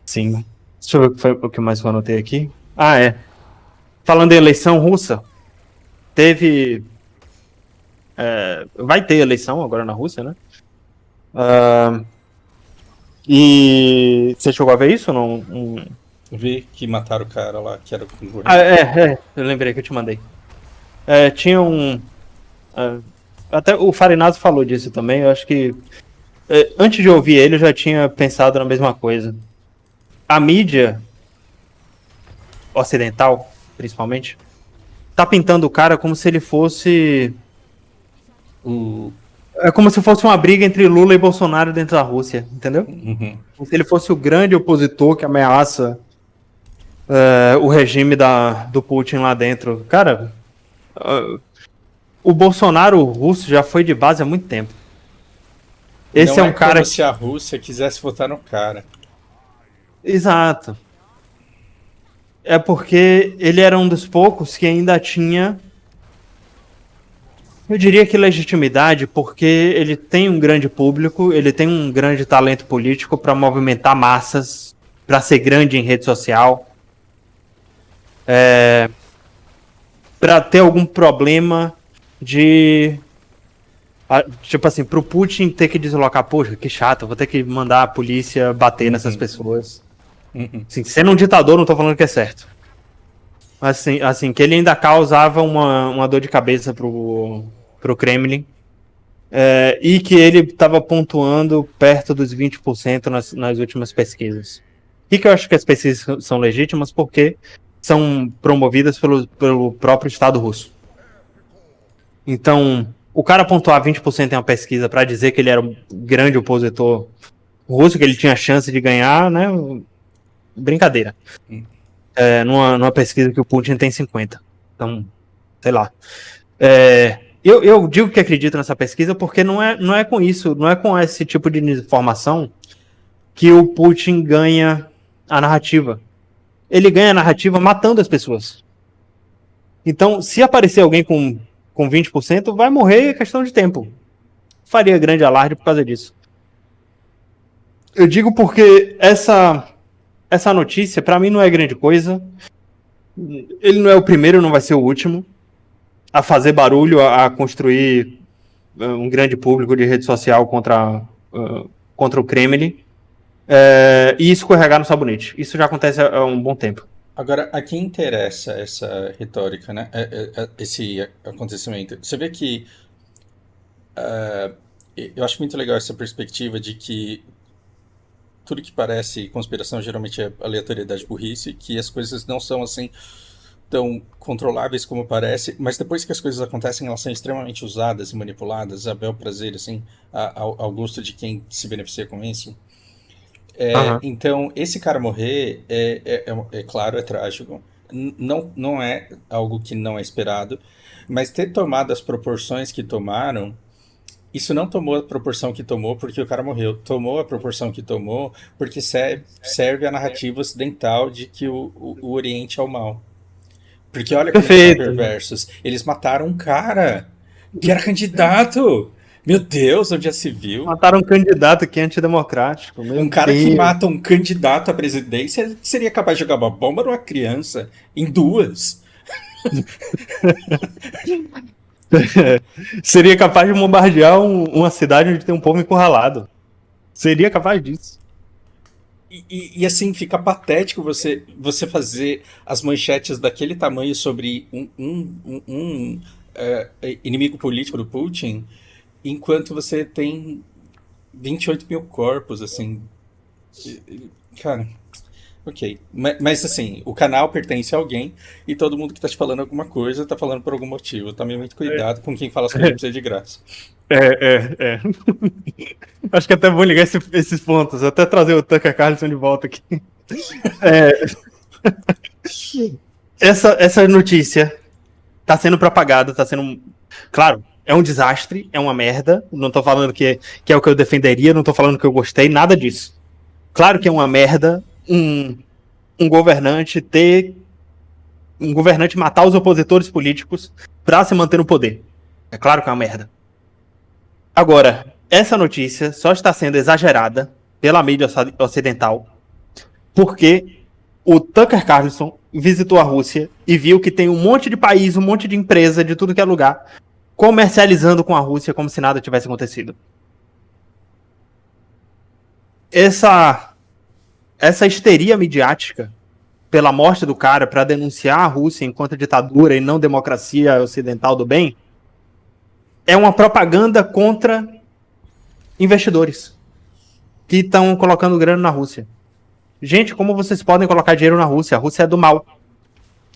Sim. Deixa eu ver o que mais eu anotei aqui. Ah, é. Falando em eleição russa, teve. Vai ter eleição agora na Rússia, né? Ah, e você chegou a ver isso ou não? Vi que mataram o cara lá, que era o concorrente. É. Eu lembrei que eu te mandei. Tinha um. ah, Até o Farinato falou disso também. Eu acho que. Antes de ouvir ele, eu já tinha pensado na mesma coisa. A mídia ocidental, principalmente, tá pintando o cara como se ele fosse. O, É como se fosse uma briga entre Lula e Bolsonaro dentro da Rússia, entendeu? uhum. Como se ele fosse o grande opositor que ameaça o regime do Putin lá dentro. Cara, o Bolsonaro russo já foi de base há muito tempo. Esse Não é é um cara. como se a Rússia quisesse votar no cara. Exato. É porque ele era um dos poucos que ainda tinha, eu diria que legitimidade, porque ele tem um grande público, ele tem um grande talento político para movimentar massas, para ser grande em rede social, para ter algum problema de. Tipo assim, pro Putin ter que deslocar, poxa, que chato, vou ter que mandar a polícia bater nessas Uhum. pessoas. Uhum. Assim, sendo um ditador, não tô falando que é certo. Assim, que ele ainda causava uma dor de cabeça pro Kremlin. E que ele estava pontuando perto dos 20% nas últimas pesquisas. E que eu acho que as pesquisas são legítimas porque são promovidas pelo próprio Estado russo. Então, o cara pontuar 20% em uma pesquisa para dizer que ele era um grande opositor russo, que ele tinha chance de ganhar, né? Brincadeira. Numa pesquisa que o Putin tem 50%. Então, sei lá. Eu digo que acredito nessa pesquisa porque não é com isso, não é com esse tipo de informação que o Putin ganha a narrativa. Ele ganha a narrativa matando as pessoas. Então, se aparecer alguém com 20%, vai morrer em questão de tempo. Faria grande alarde por causa disso. Eu digo porque essa notícia, para mim, não é grande coisa. Ele não é o primeiro, não vai ser o último a fazer barulho, a construir um grande público de rede social contra o Kremlin e escorregar no sabonete. Isso já acontece há um bom tempo. Agora, a quem interessa essa retórica, né? Esse acontecimento? Você vê que eu acho muito legal essa perspectiva de que tudo que parece conspiração geralmente é aleatoriedade burrice, que as coisas não são assim tão controláveis como parece, mas depois que as coisas acontecem, elas são extremamente usadas e manipuladas a bel prazer, assim, ao gosto de quem se beneficia com isso. Aham. Então, esse cara morrer, claro, é trágico. Não é algo que não é esperado, mas ter tomado as proporções que tomaram, isso não tomou a proporção que tomou porque o cara morreu. Tomou a proporção que tomou porque serve a narrativa ocidental de que o Oriente é o mal. Porque olha como eles são Perfeito. perversos. Eles mataram um cara que era candidato. Meu Deus, onde já se viu? Mataram um candidato que é antidemocrático. Meu Um cara que Deus. mata um candidato à presidência seria capaz de jogar uma bomba numa criança em duas. Seria capaz de bombardear uma cidade onde tem um povo encurralado. Seria capaz disso. E assim, fica patético você fazer as manchetes daquele tamanho sobre inimigo político do Putin, enquanto você tem 28 mil corpos, assim. Cara, ok. Mas assim, o canal pertence a alguém e todo mundo que tá te falando alguma coisa tá falando por algum motivo. Tome muito cuidado com quem fala as coisas pra você de graça. É. Acho que é até bom ligar esses pontos. Até trazer o Tucker Carlson de volta aqui. É, essa notícia tá sendo propagada, tá sendo. Claro, é um desastre, é uma merda. Não tô falando que é o que eu defenderia, não tô falando que eu gostei, nada disso. Claro que é uma merda um governante ter. Um governante matar os opositores políticos pra se manter no poder. É claro que é uma merda. Agora, essa notícia só está sendo exagerada pela mídia ocidental porque o Tucker Carlson visitou a Rússia e viu que tem um monte de país, um monte de empresa de tudo que é lugar comercializando com a Rússia como se nada tivesse acontecido. Essa histeria midiática pela morte do cara para denunciar a Rússia enquanto ditadura e não democracia ocidental do bem é uma propaganda contra investidores que estão colocando grana na Rússia. Gente, como vocês podem colocar dinheiro na Rússia? A Rússia é do mal.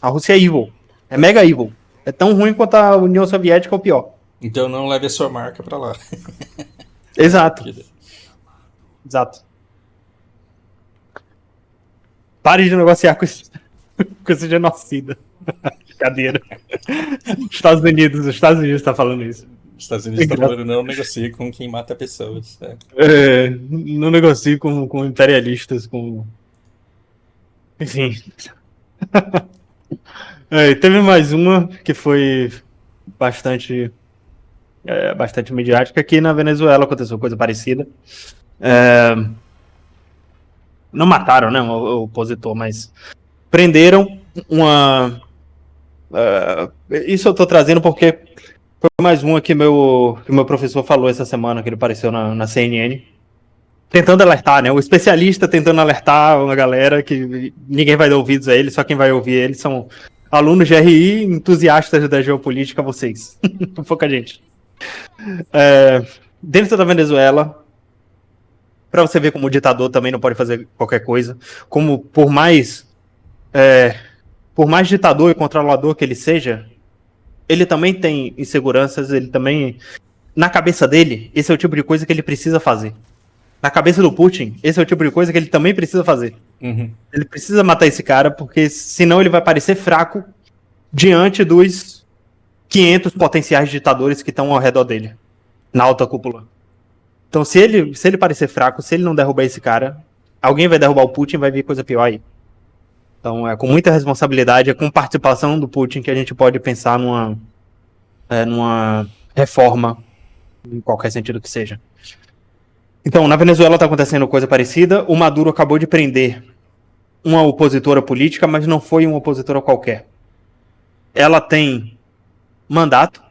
A Rússia é evil. É mega evil. É tão ruim quanto a União Soviética ou pior. Então não leve a sua marca pra lá. Exato. Exato. Pare de negociar com esse genocida. Brincadeira. Estados Unidos tá falando isso. Os Estados Unidos estão falando não negocie com quem mata pessoas. Não negocie com imperialistas, com. Enfim. Teve mais uma que foi bastante midiática. Aqui na Venezuela aconteceu coisa parecida. Não mataram, né, o opositor, mas prenderam uma. Isso eu tô trazendo porque foi mais uma que meu professor falou essa semana, que ele apareceu na CNN. Tentando alertar, né? O especialista tentando alertar uma galera que ninguém vai dar ouvidos a ele, só quem vai ouvir ele são alunos de RI, entusiastas da geopolítica, vocês. Pouca gente. Dentro da Venezuela, para você ver como o ditador também não pode fazer qualquer coisa, como por mais ditador e controlador que ele seja, ele também tem inseguranças, ele também, na cabeça dele, esse é o tipo de coisa que ele precisa fazer. Na cabeça do Putin, esse é o tipo de coisa que ele também precisa fazer. Uhum. Ele precisa matar esse cara, porque senão ele vai parecer fraco diante dos 500 potenciais ditadores que estão ao redor dele, na alta cúpula. Então, se ele parecer fraco, se ele não derrubar esse cara, alguém vai derrubar o Putin e vai vir coisa pior aí. Então, é com muita responsabilidade, é com participação do Putin que a gente pode pensar numa reforma, em qualquer sentido que seja. Então, na Venezuela está acontecendo coisa parecida. O Maduro acabou de prender uma opositora política, mas não foi uma opositora qualquer. Ela tem mandato.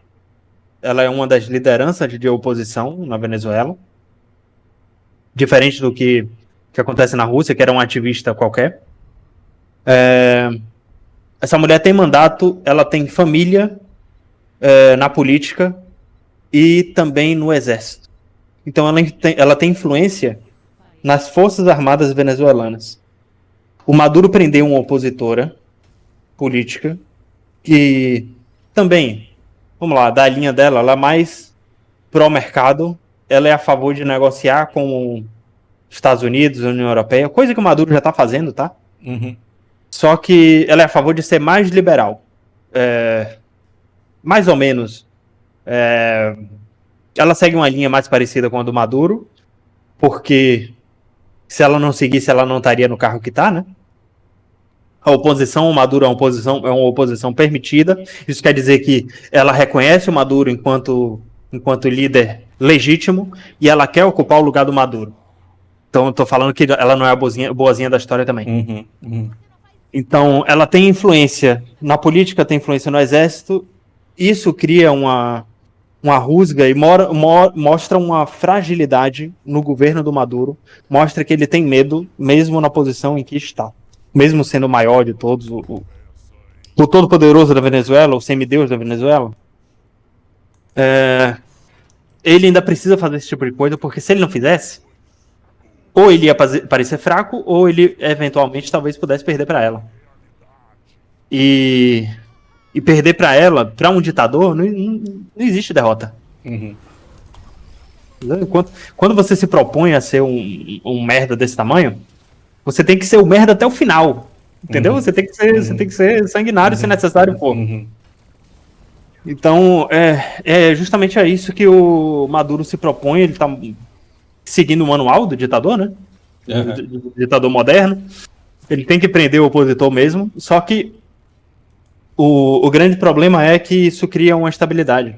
Ela é uma das lideranças de oposição na Venezuela. Diferente do que acontece na Rússia, que era um ativista qualquer. Essa mulher tem mandato, ela tem família na política e também no exército. Então ela tem influência nas forças armadas venezuelanas. O Maduro prendeu uma opositora política que também, vamos lá, da linha dela, ela é mais pró-mercado, ela é a favor de negociar com Estados Unidos, União Europeia, coisa que o Maduro já está fazendo, tá? Uhum. Só que ela é a favor de ser mais liberal. Mais ou menos. Ela segue uma linha mais parecida com a do Maduro, porque se ela não seguisse, ela não estaria no carro que está, né? A oposição ao Maduro é uma oposição permitida. Isso quer dizer que ela reconhece o Maduro enquanto líder legítimo e ela quer ocupar o lugar do Maduro. Então eu tô falando que ela não é a boazinha da história também. Uhum. Uhum. Então ela tem influência na política, tem influência no exército. Isso cria uma rusga e mostra uma fragilidade no governo do Maduro. Mostra que ele tem medo, mesmo na posição em que está. Mesmo sendo o maior de todos, o todo-poderoso da Venezuela, o semideus da Venezuela, ele ainda precisa fazer esse tipo de coisa, porque se ele não fizesse, ou ele ia parecer fraco, ou ele eventualmente talvez pudesse perder para ela. E perder para ela, para um ditador, não existe derrota. Uhum. Quando você se propõe a ser um merda desse tamanho, você tem que ser o merda até o final. Entendeu? Você tem que ser sanguinário se necessário for. Então, é justamente a isso que o Maduro se propõe. Ele está seguindo o manual do ditador, né? Do ditador moderno. Ele tem que prender o opositor mesmo. Só que o grande problema é que isso cria uma estabilidade.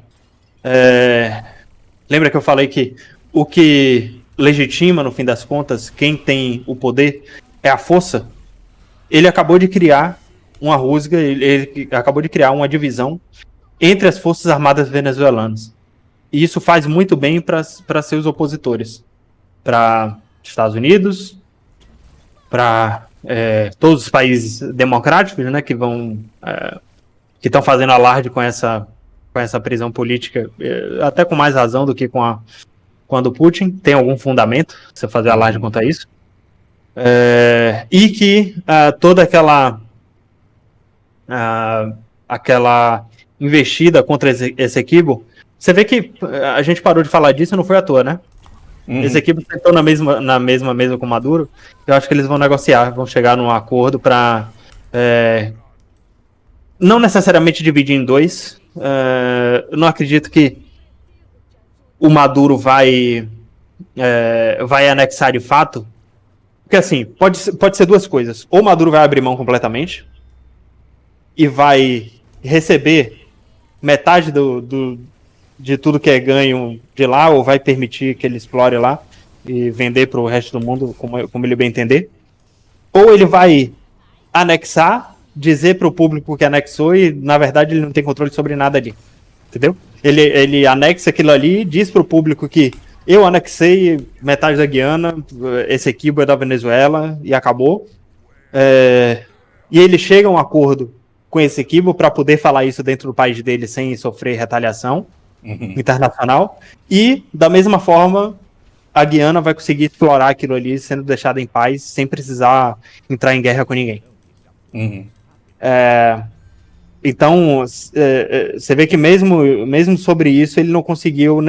Lembra que eu falei que o que legitima, no fim das contas, quem tem o poder é a força? Ele acabou de criar uma rusga, ele acabou de criar uma divisão entre as forças armadas venezuelanas. E isso faz muito bem para seus opositores. Para Estados Unidos, para todos os países democráticos, né, que estão fazendo alarde com essa prisão política, até com mais razão do que com a do Putin. Tem algum fundamento você fazer alarde contra isso. E que toda aquela investida contra esse equibo, você vê que a gente parou de falar disso, não foi à toa, né? Esse equibo sentou na mesma mesa com o Maduro. Eu acho que eles vão negociar, vão chegar num acordo para não necessariamente dividir em dois. Eu não acredito que o Maduro vai anexar de fato. Porque assim, pode ser duas coisas. Ou o Maduro vai abrir mão completamente e vai receber metade de tudo que é ganho de lá, ou vai permitir que ele explore lá e vender para o resto do mundo como ele bem entender. Ou ele vai anexar, dizer para o público que anexou e, na verdade, ele não tem controle sobre nada ali. Entendeu? Ele anexa aquilo ali, diz para o público que eu anexei metade da Guiana, esse equibo é da Venezuela e acabou. E ele chega a um acordo com esse equibo para poder falar isso dentro do país dele sem sofrer retaliação internacional. E, da mesma forma, a Guiana vai conseguir explorar aquilo ali sendo deixada em paz, sem precisar entrar em guerra com ninguém. Então, você vê que mesmo sobre isso, ele não conseguiu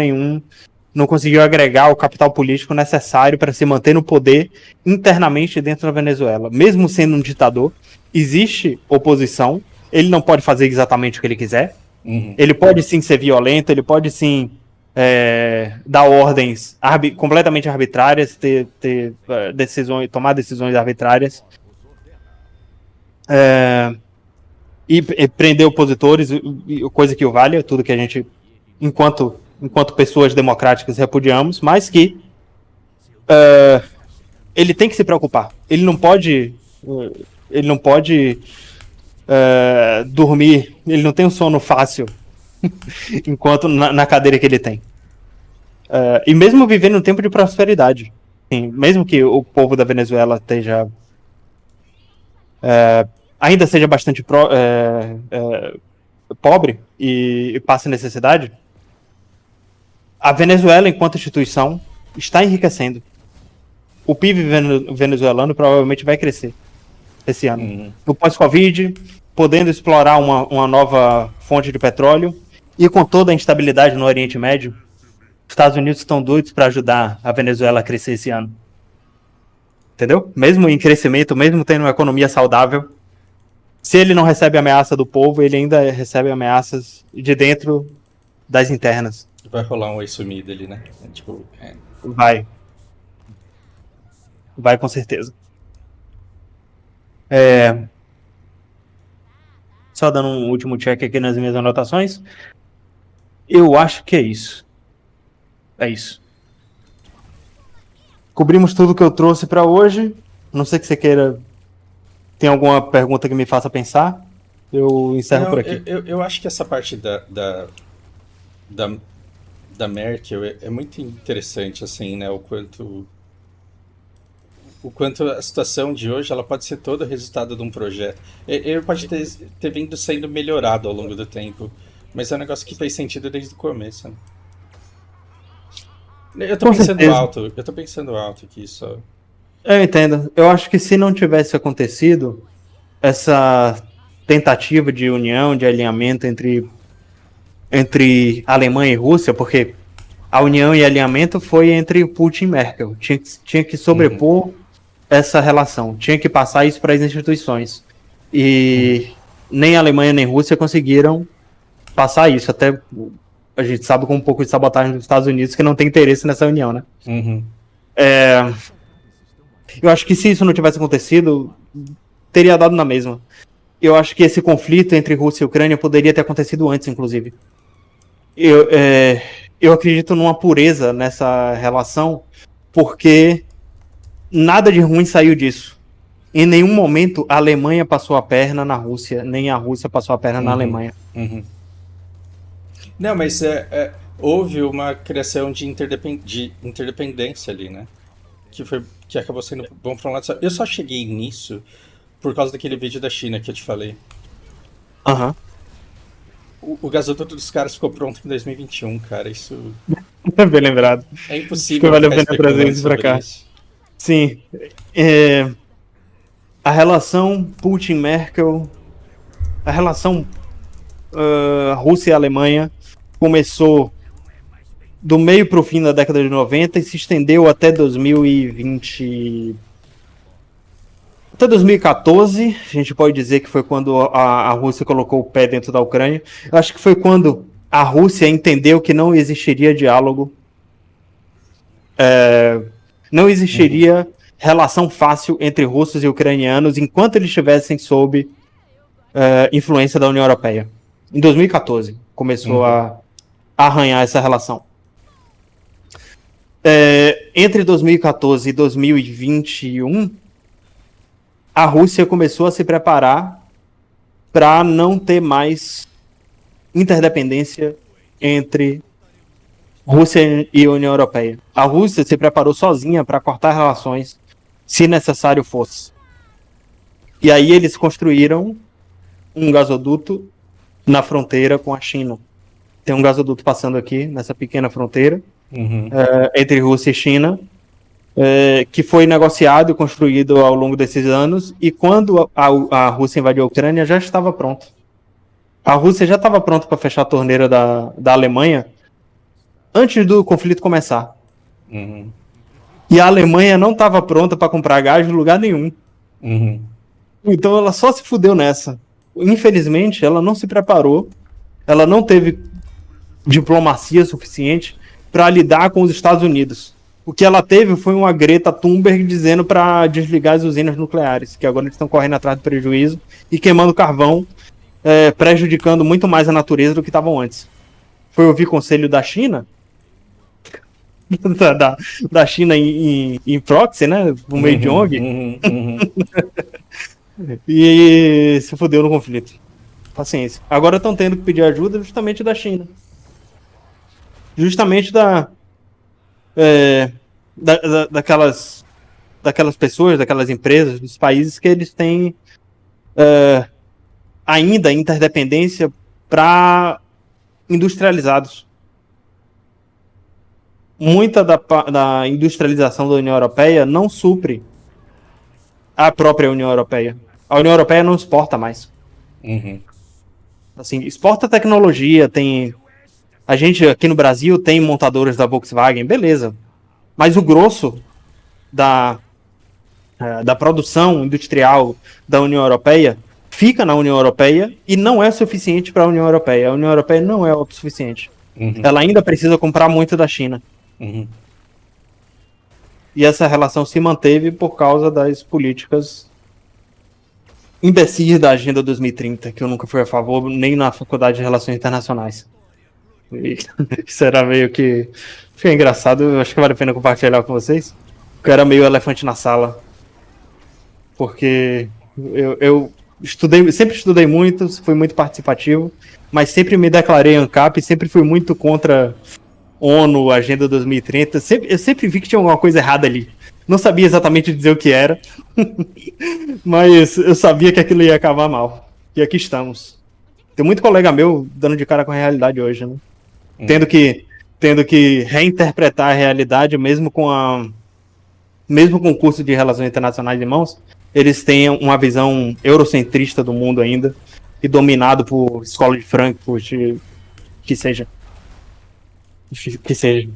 agregar o capital político necessário para se manter no poder internamente dentro da Venezuela. Mesmo sendo um ditador, existe oposição, ele não pode fazer exatamente o que ele quiser, ele pode sim ser violento, ele pode sim dar ordens completamente arbitrárias, tomar decisões arbitrárias, e prender opositores, coisa que o vale, tudo que a gente, enquanto pessoas democráticas, repudiamos, mas que ele tem que se preocupar. Ele não pode dormir, ele não tem um sono fácil enquanto na cadeira que ele tem. E mesmo vivendo um tempo de prosperidade, sim, mesmo que o povo da Venezuela esteja ainda seja bastante pobre e passe necessidade, a Venezuela, enquanto instituição, está enriquecendo. O PIB venezuelano provavelmente vai crescer esse ano. No pós-Covid, podendo explorar uma nova fonte de petróleo, e com toda a instabilidade no Oriente Médio, os Estados Unidos estão doidos para ajudar a Venezuela a crescer esse ano. Entendeu? Mesmo em crescimento, mesmo tendo uma economia saudável, se ele não recebe ameaça do povo, ele ainda recebe ameaças de dentro das internas. Vai rolar um oi sumido ali, né? Tipo, Vai. Vai com certeza. Só dando um último check aqui nas minhas anotações. Eu acho que é isso. É isso. Cobrimos tudo que eu trouxe para hoje. Não sei que você queira. Tem alguma pergunta que me faça pensar? Eu encerro não, por aqui. eu acho que essa parte da Merkel é muito interessante, assim, né? O quanto a situação de hoje ela pode ser toda resultado de um projeto. Ele pode ter vindo sendo melhorado ao longo do tempo, mas é um negócio que fez sentido desde o começo. Né? Eu tô pensando alto aqui só. Eu entendo. Eu acho que se não tivesse acontecido essa tentativa de união, de alinhamento entre Alemanha e Rússia, porque a união e alinhamento foi entre Putin e Merkel. Tinha que sobrepor essa relação, tinha que passar isso para as instituições. E nem a Alemanha nem a Rússia conseguiram passar isso. Até a gente sabe com um pouco de sabotagem dos Estados Unidos que não tem interesse nessa união, né? Eu acho que se isso não tivesse acontecido, teria dado na mesma. Eu acho que esse conflito entre Rússia e Ucrânia poderia ter acontecido antes, inclusive. Eu acredito numa pureza nessa relação, porque nada de ruim saiu disso. Em nenhum momento a Alemanha passou a perna na Rússia, nem a Rússia passou a perna na Alemanha. Não, mas houve uma criação de interdependência ali, né? Que acabou sendo bom para um lado. Eu só cheguei nisso por causa daquele vídeo da China que eu te falei. O gasoduto dos caras ficou pronto em 2021, cara. Isso Bem lembrado. é impossível. Vale a pena trazer isso pra cá. Isso. Sim. A relação Putin-Merkel, a relação Rússia e Alemanha começou do meio para o fim da década de 90 e se estendeu até 2020. Até 2014, a gente pode dizer que foi quando a Rússia colocou o pé dentro da Ucrânia. Eu acho que foi quando a Rússia entendeu que não existiria diálogo, não existiria relação fácil entre russos e ucranianos enquanto eles estivessem sob influência da União Europeia. Em 2014 começou a arranhar essa relação. Entre 2014 e 2021, a Rússia começou a se preparar para não ter mais interdependência entre Rússia e União Europeia. A Rússia se preparou sozinha para cortar relações, se necessário fosse. E aí eles construíram um gasoduto na fronteira com a China. Tem um gasoduto passando aqui, nessa pequena fronteira, entre Rússia e China, que foi negociado e construído ao longo desses anos, e quando a Rússia invadiu a Ucrânia, já estava pronto. A Rússia já estava pronta para fechar a torneira da Alemanha antes do conflito começar. E a Alemanha não estava pronta para comprar gás em lugar nenhum. Então ela só se fudeu nessa. Infelizmente, ela não se preparou, ela não teve diplomacia suficiente para lidar com os Estados Unidos. O que ela teve foi uma Greta Thunberg dizendo para desligar as usinas nucleares, que agora eles estão correndo atrás do prejuízo e queimando carvão, prejudicando muito mais a natureza do que estavam antes. Foi ouvir conselho da China, da China em proxy, né, no meio de ONG, e se fudeu no conflito. Paciência. Agora estão tendo que pedir ajuda justamente da China. Justamente daquelas pessoas, daquelas empresas, dos países que eles têm ainda interdependência para industrializados. Muita da industrialização da União Europeia não supre a própria União Europeia. A União Europeia não exporta mais. Uhum. Assim, exporta tecnologia, tem. A gente aqui no Brasil tem montadoras da Volkswagen, beleza. Mas o grosso da, da produção industrial da União Europeia fica na União Europeia e não é suficiente para a União Europeia. A União Europeia não é autossuficiente. Uhum. Ela ainda precisa comprar muito da China. Uhum. E essa relação se manteve por causa das políticas imbecis da Agenda 2030, que eu nunca fui a favor, nem na Faculdade de Relações Internacionais. E isso era meio que. Foi engraçado, eu acho que vale a pena compartilhar com vocês. Porque era meio elefante na sala. Porque eu estudei, sempre estudei muito, fui muito participativo, mas sempre me declarei ANCAP, sempre fui muito contra ONU, Agenda 2030. Eu sempre vi que tinha alguma coisa errada ali. Não sabia exatamente dizer o que era, mas eu sabia que aquilo ia acabar mal. E aqui estamos. Tem muito colega meu dando de cara com a realidade hoje, né? Uhum. Tendo que, tendo que reinterpretar a realidade, mesmo com o curso de Relações Internacionais em mãos, eles têm uma visão eurocentrista do mundo ainda, e dominado por escola de Frankfurt, que seja. Que seja.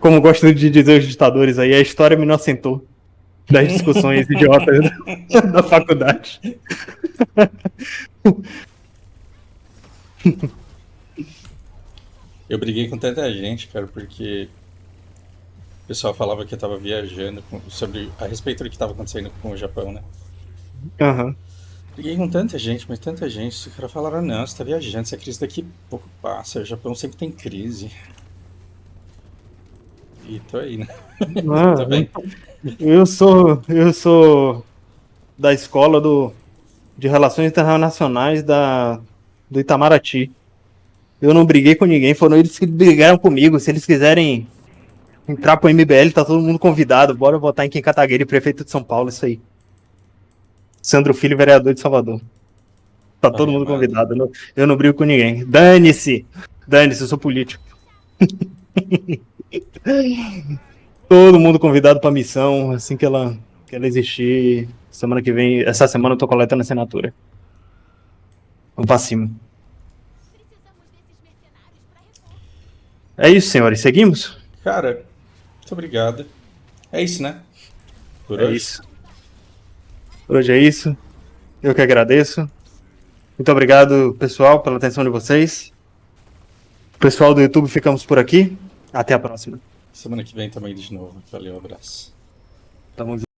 Como gostam de dizer os ditadores aí, a história me inocentou das discussões idiotas da faculdade. Eu briguei com tanta gente, cara, porque o pessoal falava que eu tava viajando sobre a respeito do que tava acontecendo com o Japão, né? Uhum. Briguei com tanta gente, mas tanta gente. Os caras falaram, não, você tá viajando, essa crise daqui pouco passa, o Japão sempre tem crise. E tô aí, né? Tô bem. Eu sou da escola de Relações Internacionais do Itamaraty. Eu não briguei com ninguém, foram eles que brigaram comigo. Se eles quiserem entrar pro MBL, tá todo mundo convidado. Bora votar em Kim Kataguiri, prefeito de São Paulo, isso aí. Sandro Filho, vereador de Salvador. Tá Pai todo mundo amado. convidado. Eu não brigo com ninguém. Dane-se! Dane-se, eu sou político. Todo mundo convidado pra missão, assim que ela existir. Semana que vem, essa semana eu tô coletando assinatura. Vamos pra cima. É isso, senhores. Seguimos? Cara, muito obrigado. É isso, né? Por É hoje. isso. Por hoje é isso. Eu que agradeço. Muito obrigado, pessoal, pela atenção de vocês. Pessoal do YouTube, ficamos por aqui. Até a próxima. Semana que vem também de novo. Valeu, abraço. Tamo